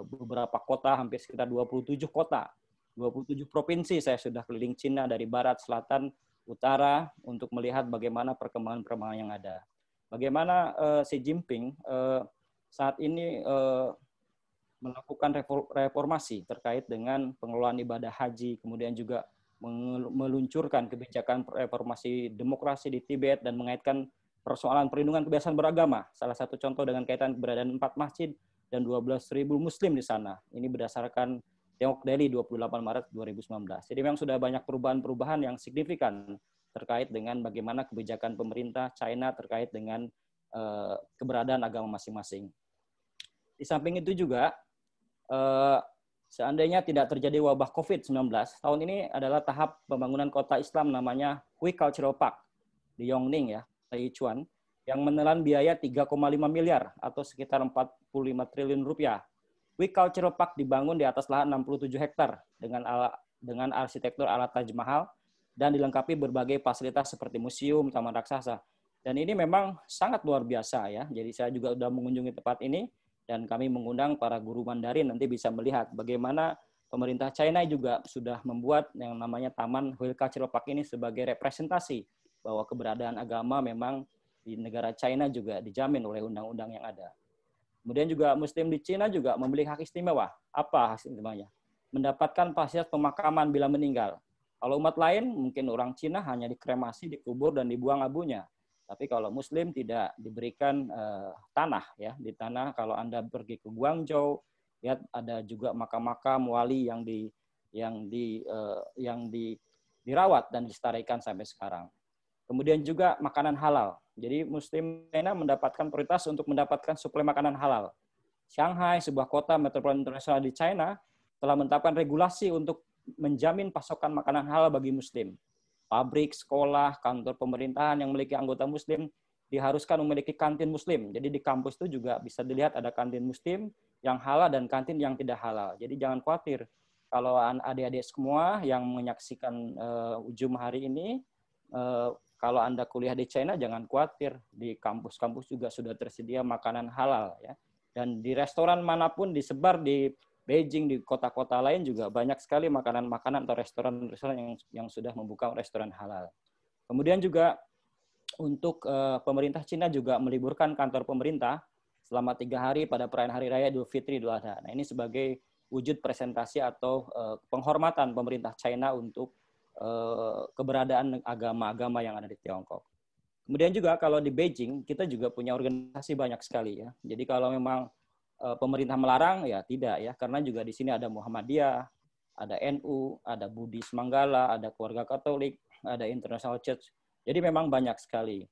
beberapa kota, hampir sekitar 27 kota, 27 provinsi saya sudah keliling Cina dari barat, selatan, utara untuk melihat bagaimana perkembangan yang ada. Bagaimana Xi Jinping saat ini melakukan reformasi terkait dengan pengelolaan ibadah haji, kemudian juga meluncurkan kebijakan reformasi demokrasi di Tibet dan mengaitkan persoalan perlindungan kebebasan beragama. Salah satu contoh dengan kaitan keberadaan 4 masjid dan 12.000 muslim di sana. Ini berdasarkan Tiongkok Daily 28 Maret 2019. Jadi memang sudah banyak perubahan-perubahan yang signifikan terkait dengan bagaimana kebijakan pemerintah China terkait dengan keberadaan agama masing-masing. Di samping itu juga, seandainya tidak terjadi wabah COVID-19, tahun ini adalah tahap pembangunan kota Islam namanya Hui Cultural Park di Yongning ya, Sichuan, yang menelan biaya 3,5 miliar atau sekitar 45 triliun rupiah. Hui Cultural Park dibangun di atas lahan 67 hektar dengan arsitektur ala Taj Mahal dan dilengkapi berbagai fasilitas seperti museum, taman raksasa. Dan ini memang sangat luar biasa ya. Jadi saya juga sudah mengunjungi tempat ini dan kami mengundang para guru Mandarin nanti bisa melihat bagaimana pemerintah China juga sudah membuat yang namanya Taman Hui Cultural Park ini sebagai representasi bahwa keberadaan agama memang di negara China juga dijamin oleh undang-undang yang ada. Kemudian juga Muslim di China juga memiliki hak istimewa. Apa hak istimewanya? Mendapatkan fasilitas pemakaman bila meninggal. Kalau umat lain, mungkin orang Cina hanya dikremasi, dikubur, dan dibuang abunya. Tapi kalau Muslim tidak diberikan tanah ya, di tanah. Kalau Anda pergi ke Guangzhou, lihat ada juga makam-makam wali yang dirawat dan dilestarikan sampai sekarang. Kemudian juga makanan halal. Jadi Muslim China mendapatkan prioritas untuk mendapatkan suplai makanan halal. Shanghai, sebuah kota metropolitan internasional di China, telah menetapkan regulasi untuk menjamin pasokan makanan halal bagi Muslim. Pabrik, sekolah, kantor pemerintahan yang memiliki anggota Muslim diharuskan memiliki kantin Muslim. Jadi di kampus itu juga bisa dilihat ada kantin Muslim yang halal dan kantin yang tidak halal. Jadi jangan khawatir kalau adik-adik semua yang menyaksikan ujung hari ini, kalau Anda kuliah di China jangan khawatir, di kampus-kampus juga sudah tersedia makanan halal ya. Dan di restoran manapun disebar di Beijing, di kota-kota lain juga banyak sekali makanan-makanan atau restoran-restoran yang sudah membuka restoran halal. Kemudian juga untuk pemerintah Cina juga meliburkan kantor pemerintah selama 3 hari pada perayaan Hari Raya Idul Fitri Idul Adha. Nah, ini sebagai wujud presentasi atau penghormatan pemerintah China untuk keberadaan agama-agama yang ada di Tiongkok. Kemudian juga kalau di Beijing, kita juga punya organisasi banyak sekali ya. Jadi kalau memang pemerintah melarang, ya tidak ya. Karena juga di sini ada Muhammadiyah, ada NU, ada Buddhis Manggala, ada keluarga Katolik, ada International Church. Jadi memang banyak sekali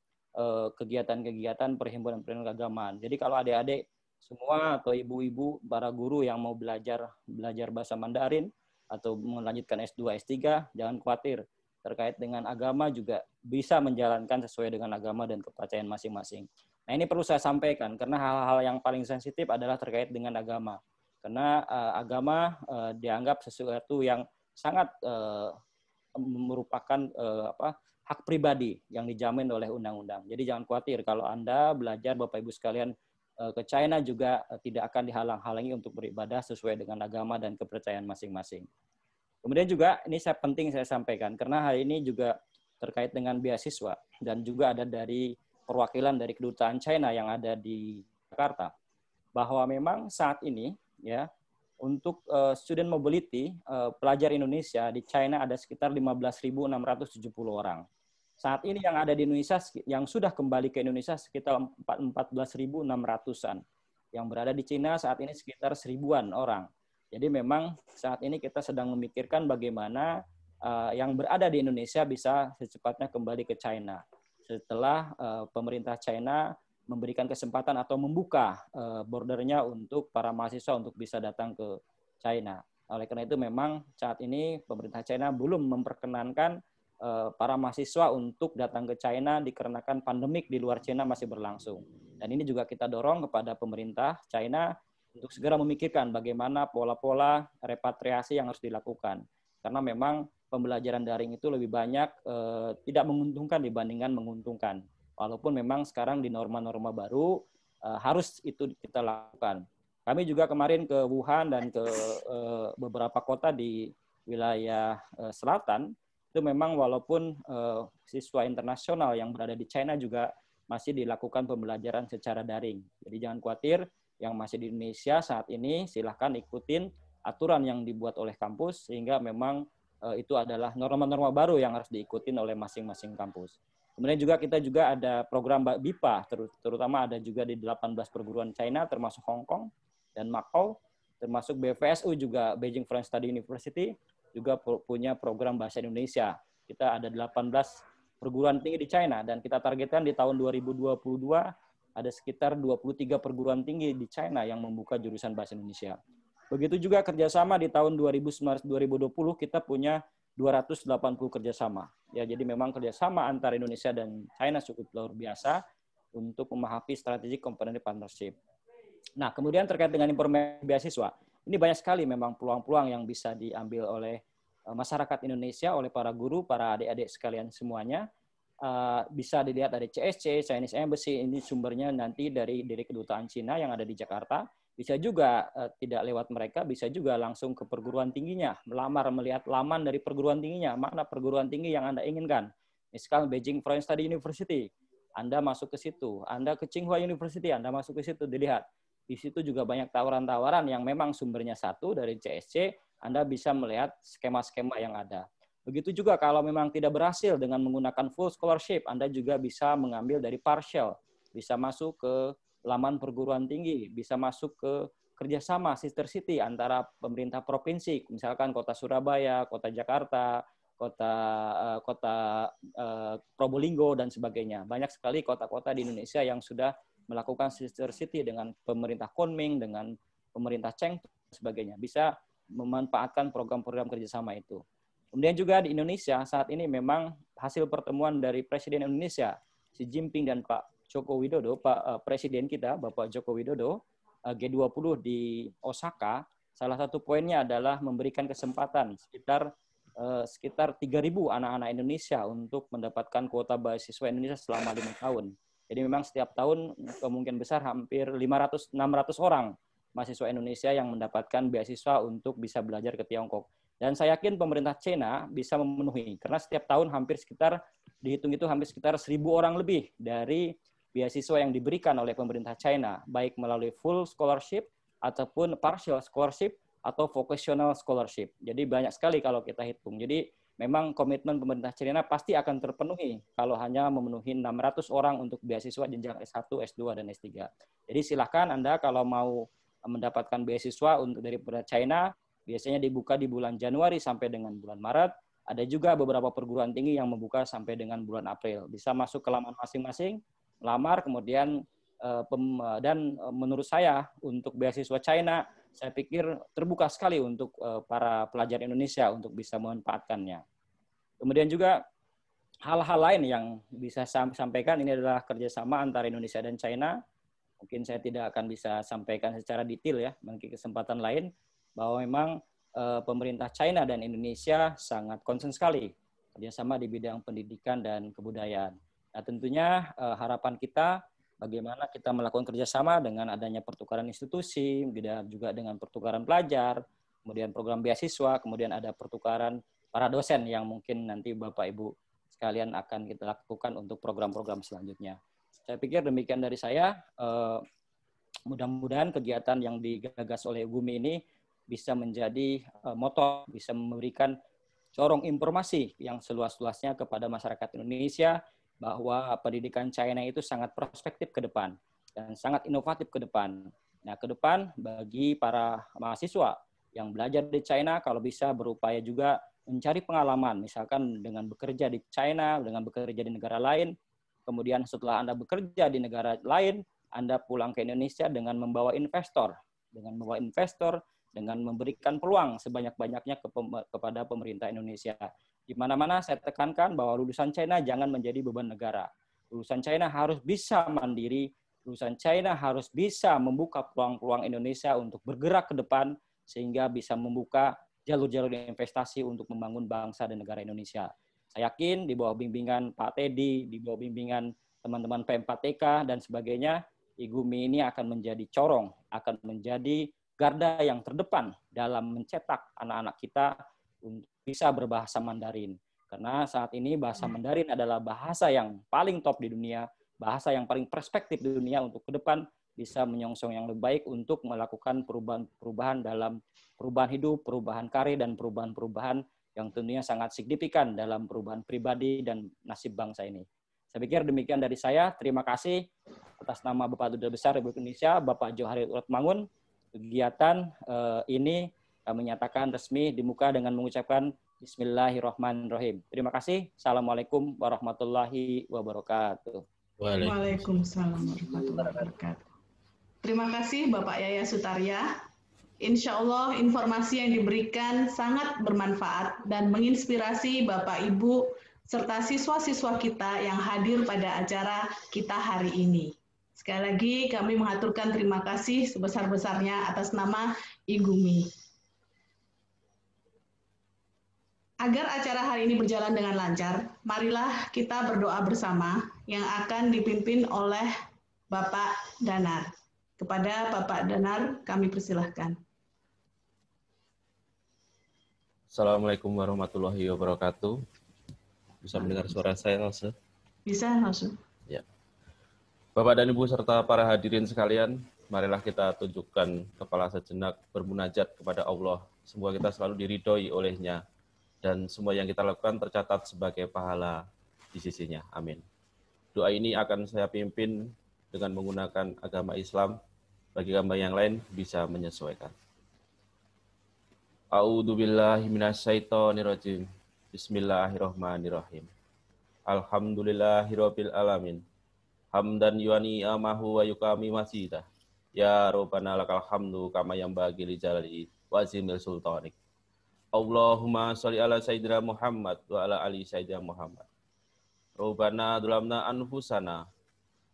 kegiatan-kegiatan perhimpunan keagamaan. Jadi kalau adik-adik semua atau ibu-ibu, para guru yang mau belajar bahasa Mandarin atau melanjutkan S2, S3, jangan khawatir. Terkait dengan agama juga bisa menjalankan sesuai dengan agama dan kepercayaan masing-masing. Nah ini perlu saya sampaikan karena hal-hal yang paling sensitif adalah terkait dengan agama. Karena agama dianggap sesuatu yang sangat merupakan hak pribadi yang dijamin oleh undang-undang. Jadi jangan khawatir kalau Anda belajar Bapak Ibu sekalian ke China juga tidak akan dihalang-halangi untuk beribadah sesuai dengan agama dan kepercayaan masing-masing. Kemudian juga ini penting saya sampaikan karena hari ini juga terkait dengan beasiswa dan juga ada dari perwakilan dari kedutaan China yang ada di Jakarta bahwa memang saat ini ya untuk student mobility pelajar Indonesia di China ada sekitar 15.670 orang. Saat ini yang ada di Indonesia yang sudah kembali ke Indonesia sekitar 14.600-an. Yang berada di China saat ini sekitar 1.000-an orang. Jadi memang saat ini kita sedang memikirkan bagaimana yang berada di Indonesia bisa secepatnya kembali ke China. Setelah pemerintah China memberikan kesempatan atau membuka bordernya untuk para mahasiswa untuk bisa datang ke China. Oleh karena itu memang saat ini pemerintah China belum memperkenankan para mahasiswa untuk datang ke China dikarenakan pandemik di luar China masih berlangsung. Dan ini juga kita dorong kepada pemerintah China untuk segera memikirkan bagaimana pola-pola repatriasi yang harus dilakukan. Karena memang pembelajaran daring itu lebih banyak tidak menguntungkan dibandingkan menguntungkan. Walaupun memang sekarang di norma-norma baru harus itu kita lakukan. Kami juga kemarin ke Wuhan dan ke beberapa kota di wilayah selatan, itu memang walaupun siswa internasional yang berada di China juga masih dilakukan pembelajaran secara daring. Jadi jangan khawatir, yang masih di Indonesia saat ini silahkan ikutin aturan yang dibuat oleh kampus, sehingga memang itu adalah norma-norma baru yang harus diikutin oleh masing-masing kampus. Kemudian juga kita juga ada program BIPA, terutama ada juga di 18 perguruan China, termasuk Hong Kong dan Macau, termasuk BFSU juga, Beijing Foreign Study University, juga punya program bahasa Indonesia. Kita ada 18 perguruan tinggi di China, dan kita targetkan di tahun 2022 ada sekitar 23 perguruan tinggi di China yang membuka jurusan bahasa Indonesia. Begitu juga kerjasama di tahun 2019-2020 kita punya 280 kerjasama. Ya, jadi memang kerjasama antara Indonesia dan China cukup luar biasa untuk memahami strategic comprehensive partnership. Nah, kemudian terkait dengan informasi beasiswa, ini banyak sekali memang peluang-peluang yang bisa diambil oleh masyarakat Indonesia, oleh para guru, para adik-adik sekalian semuanya. Bisa dilihat dari CSC, Chinese Embassy, ini sumbernya nanti dari kedutaan Cina yang ada di Jakarta. Bisa juga tidak lewat mereka, bisa juga langsung ke perguruan tingginya, melamar, melihat laman dari perguruan tingginya, mana perguruan tinggi yang Anda inginkan. Misalkan Beijing Foreign Study University, Anda masuk ke situ. Anda ke Tsinghua University, Anda masuk ke situ, dilihat. Di situ juga banyak tawaran-tawaran yang memang sumbernya satu dari CSC, Anda bisa melihat skema-skema yang ada. Begitu juga kalau memang tidak berhasil dengan menggunakan full scholarship, Anda juga bisa mengambil dari partial, bisa masuk ke laman perguruan tinggi, bisa masuk ke kerjasama sister city antara pemerintah provinsi, misalkan kota Surabaya, kota Jakarta, kota Probolinggo, dan sebagainya. Banyak sekali kota-kota di Indonesia yang sudah melakukan sister city dengan pemerintah Kunming, dengan pemerintah Chengdu, dan sebagainya. Bisa memanfaatkan program-program kerjasama itu. Kemudian juga di Indonesia saat ini memang hasil pertemuan dari Presiden Indonesia, Xi Jinping dan Pak Joko Widodo, Pak Presiden kita, Bapak Joko Widodo, G20 di Osaka, salah satu poinnya adalah memberikan kesempatan sekitar 3.000 anak-anak Indonesia untuk mendapatkan kuota beasiswa Indonesia selama 5 tahun. Jadi memang setiap tahun kemungkinan besar hampir 500-600 orang mahasiswa Indonesia yang mendapatkan beasiswa untuk bisa belajar ke Tiongkok. Dan saya yakin pemerintah China bisa memenuhi, karena setiap tahun hampir sekitar, dihitung itu hampir sekitar 1.000 orang lebih dari beasiswa yang diberikan oleh pemerintah China, baik melalui full scholarship, ataupun partial scholarship, atau vocational scholarship. Jadi banyak sekali kalau kita hitung. Jadi memang komitmen pemerintah China pasti akan terpenuhi kalau hanya memenuhi 600 orang untuk beasiswa jenjang S1, S2, dan S3. Jadi silakan Anda kalau mau mendapatkan beasiswa untuk dari China, biasanya dibuka di bulan Januari sampai dengan bulan Maret. Ada juga beberapa perguruan tinggi yang membuka sampai dengan bulan April. Bisa masuk ke laman masing-masing, melamar, kemudian dan menurut saya untuk beasiswa China, saya pikir terbuka sekali untuk para pelajar Indonesia untuk bisa memanfaatkannya. Kemudian juga hal-hal lain yang bisa saya sampaikan, ini adalah kerjasama antara Indonesia dan China. Mungkin saya tidak akan bisa sampaikan secara detail ya, mungkin kesempatan lain, bahwa memang pemerintah China dan Indonesia sangat concern sekali kerjasama di bidang pendidikan dan kebudayaan. Nah tentunya harapan kita bagaimana kita melakukan kerjasama dengan adanya pertukaran institusi, juga dengan pertukaran pelajar, kemudian program beasiswa, kemudian ada pertukaran para dosen yang mungkin nanti Bapak Ibu sekalian akan kita lakukan untuk program-program selanjutnya. Saya pikir demikian dari saya. Mudah-mudahan kegiatan yang digagas oleh Gumi ini bisa menjadi motor, bisa memberikan corong informasi yang seluas-luasnya kepada masyarakat Indonesia, bahwa pendidikan China itu sangat prospektif ke depan dan sangat inovatif ke depan. Nah, ke depan bagi para mahasiswa yang belajar di China, kalau bisa berupaya juga mencari pengalaman, misalkan dengan bekerja di China, dengan bekerja di negara lain, kemudian setelah Anda bekerja di negara lain, Anda pulang ke Indonesia dengan membawa investor, dengan memberikan peluang sebanyak-banyaknya kepada pemerintah Indonesia. Di mana-mana saya tekankan bahwa lulusan China jangan menjadi beban negara. Lulusan China harus bisa mandiri, lulusan China harus bisa membuka peluang-peluang Indonesia untuk bergerak ke depan sehingga bisa membuka jalur-jalur investasi untuk membangun bangsa dan negara Indonesia. Saya yakin di bawah bimbingan Pak Teddy, di bawah bimbingan teman-teman P4TK dan sebagainya, IGUMI ini akan menjadi corong, akan menjadi garda yang terdepan dalam mencetak anak-anak kita untuk bisa berbahasa Mandarin. Karena saat ini bahasa Mandarin adalah bahasa yang paling top di dunia, bahasa yang paling perspektif di dunia untuk ke depan bisa menyongsong yang lebih baik untuk melakukan perubahan dalam perubahan hidup, perubahan karir, dan perubahan-perubahan yang tentunya sangat signifikan dalam perubahan pribadi dan nasib bangsa ini. Saya pikir demikian dari saya. Terima kasih atas nama Bapak Duta Besar Republik Indonesia, Bapak Johari Uratmangun. Kegiatan ini kami nyatakan resmi dibuka dengan mengucapkan Bismillahirrahmanirrahim. Terima kasih. Assalamualaikum warahmatullahi wabarakatuh. Waalaikumsalam warahmatullahi wabarakatuh. Terima kasih Bapak Yaya Sutarya. Insya Allah informasi yang diberikan sangat bermanfaat dan menginspirasi Bapak Ibu serta siswa-siswa kita yang hadir pada acara kita hari ini. Sekali lagi kami mengaturkan terima kasih sebesar-besarnya atas nama IGUMI. Agar acara hari ini berjalan dengan lancar, marilah kita berdoa bersama yang akan dipimpin oleh Bapak Danar. Kepada Bapak Danar kami persilahkan. Assalamualaikum warahmatullahi wabarakatuh. Bisa mendengar suara saya, Elsa? Bisa, langsung. Ya. Bapak dan Ibu serta para hadirin sekalian, marilah kita tunjukkan kepala sejenak bermunajat kepada Allah. Semoga kita selalu diridhoi olehnya dan semua yang kita lakukan tercatat sebagai pahala di sisinya. Amin. Doa ini akan saya pimpin dengan menggunakan agama Islam. Bagi agama yang lain bisa menyesuaikan. A'udzubillahi minasyaitonirrajim. Bismillahirrahmanirrahim. Alhamdulillahirabbil alamin. Hamdan yuani amahu wa yukami masidah. Ya Rabbana lakal hamdu kama yanbaghi li jalali wa azimil sultanik. Allahumma sholli ala sayyidina Muhammad wa ala ali sayyidina Muhammad. Rabbana dzulamna anfusana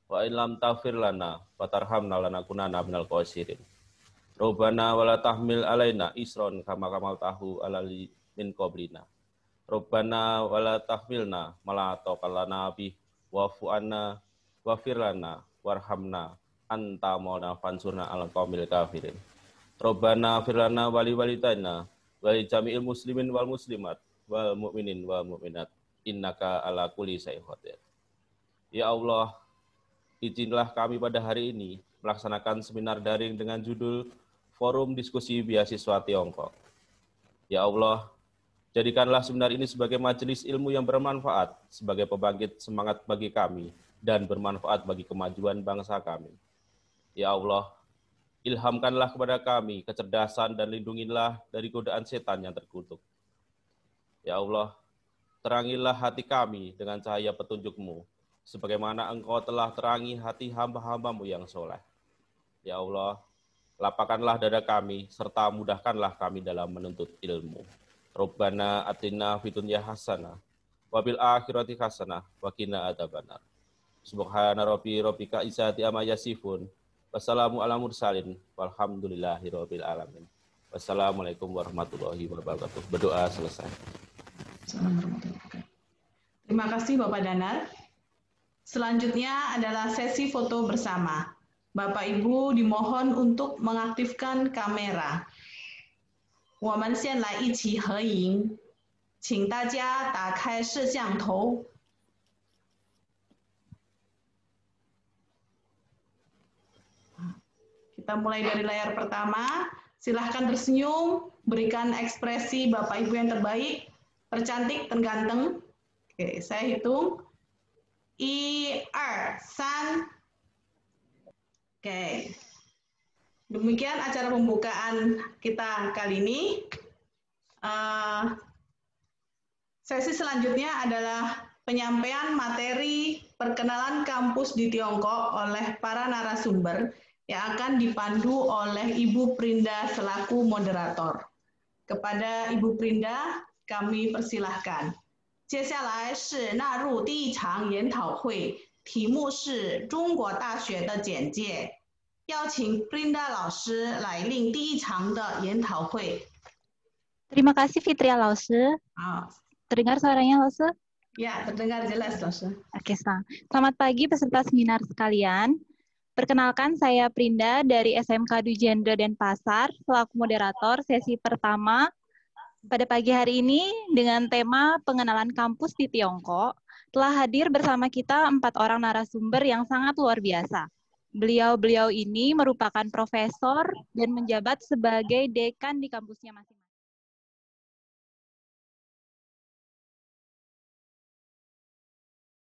wa in lam taghfir lana wa tarhamna lanakunanna minal khasirin. Rabbana wala tahmil alaina isron kama hamaltahu alal min qablina. Rabbana wala tahmilna mala taqallana bih wa'fu anna wa'fir lana warhamna anta maulana fansurna alal qaumil kafirin. Rabbana fir lana wali walidayna wali jami'il muslimin wal muslimat wal mu'minin wal mu'minat innaka ala kulli syai'in qadir. Ya Allah, izinlah kami pada hari ini melaksanakan seminar daring dengan judul Forum Diskusi Beasiswa Tiongkok. Ya Allah, jadikanlah seminar ini sebagai majelis ilmu yang bermanfaat, sebagai pembangkit semangat bagi kami, dan bermanfaat bagi kemajuan bangsa kami. Ya Allah, ilhamkanlah kepada kami kecerdasan dan lindungilah dari godaan setan yang terkutuk. Ya Allah, terangilah hati kami dengan cahaya petunjuk-Mu, sebagaimana Engkau telah terangi hati hamba-hamba-Mu yang soleh. Ya Allah, lapangkanlah dada kami, serta mudahkanlah kami dalam menuntut ilmu. Rabbana atina fid dunya hasanah wa fil akhirati hasanah wa qina adzabannar. Subhana rabbika izzati amma yasifun. Wassalamu ala mursalin walhamdulillahi rabbil alamin. Wassalamualaikum warahmatullahi wabarakatuh. Berdoa selesai. Terima kasih Bapak Danar. Selanjutnya adalah sesi foto bersama. Bapak Ibu dimohon untuk mengaktifkan kamera. 我们先来一起合影，请大家打开摄像头。Kita mulai dari layar pertama. Silahkan tersenyum, berikan ekspresi Bapak Ibu yang terbaik, tercantik, terganteng. Oke, saya hitung. 1, 2, 3. Oke. Demikian acara pembukaan kita kali ini. Sesi selanjutnya adalah penyampaian materi perkenalan kampus di Tiongkok oleh para narasumber yang akan dipandu oleh Ibu Prinda selaku moderator. Kepada Ibu Prinda, kami persilahkan. 接下来是纳入第一场研讨会，题目是中国大学的简介。邀请 Prinda 老师来令第一场的研讨会。 Terima kasih Fitria Lause. Terdengar suaranya Lause? Ya, terdengar jelas Lause. Oke, selamat pagi peserta seminar sekalian. Perkenalkan saya Prinda dari SMK Dwi Jendra Denpasar selaku moderator sesi pertama pada pagi hari ini dengan tema pengenalan kampus di Tiongkok. Telah hadir bersama kita 4 orang narasumber yang sangat luar biasa. Beliau-beliau ini merupakan profesor dan menjabat sebagai dekan di kampusnya masing-masing.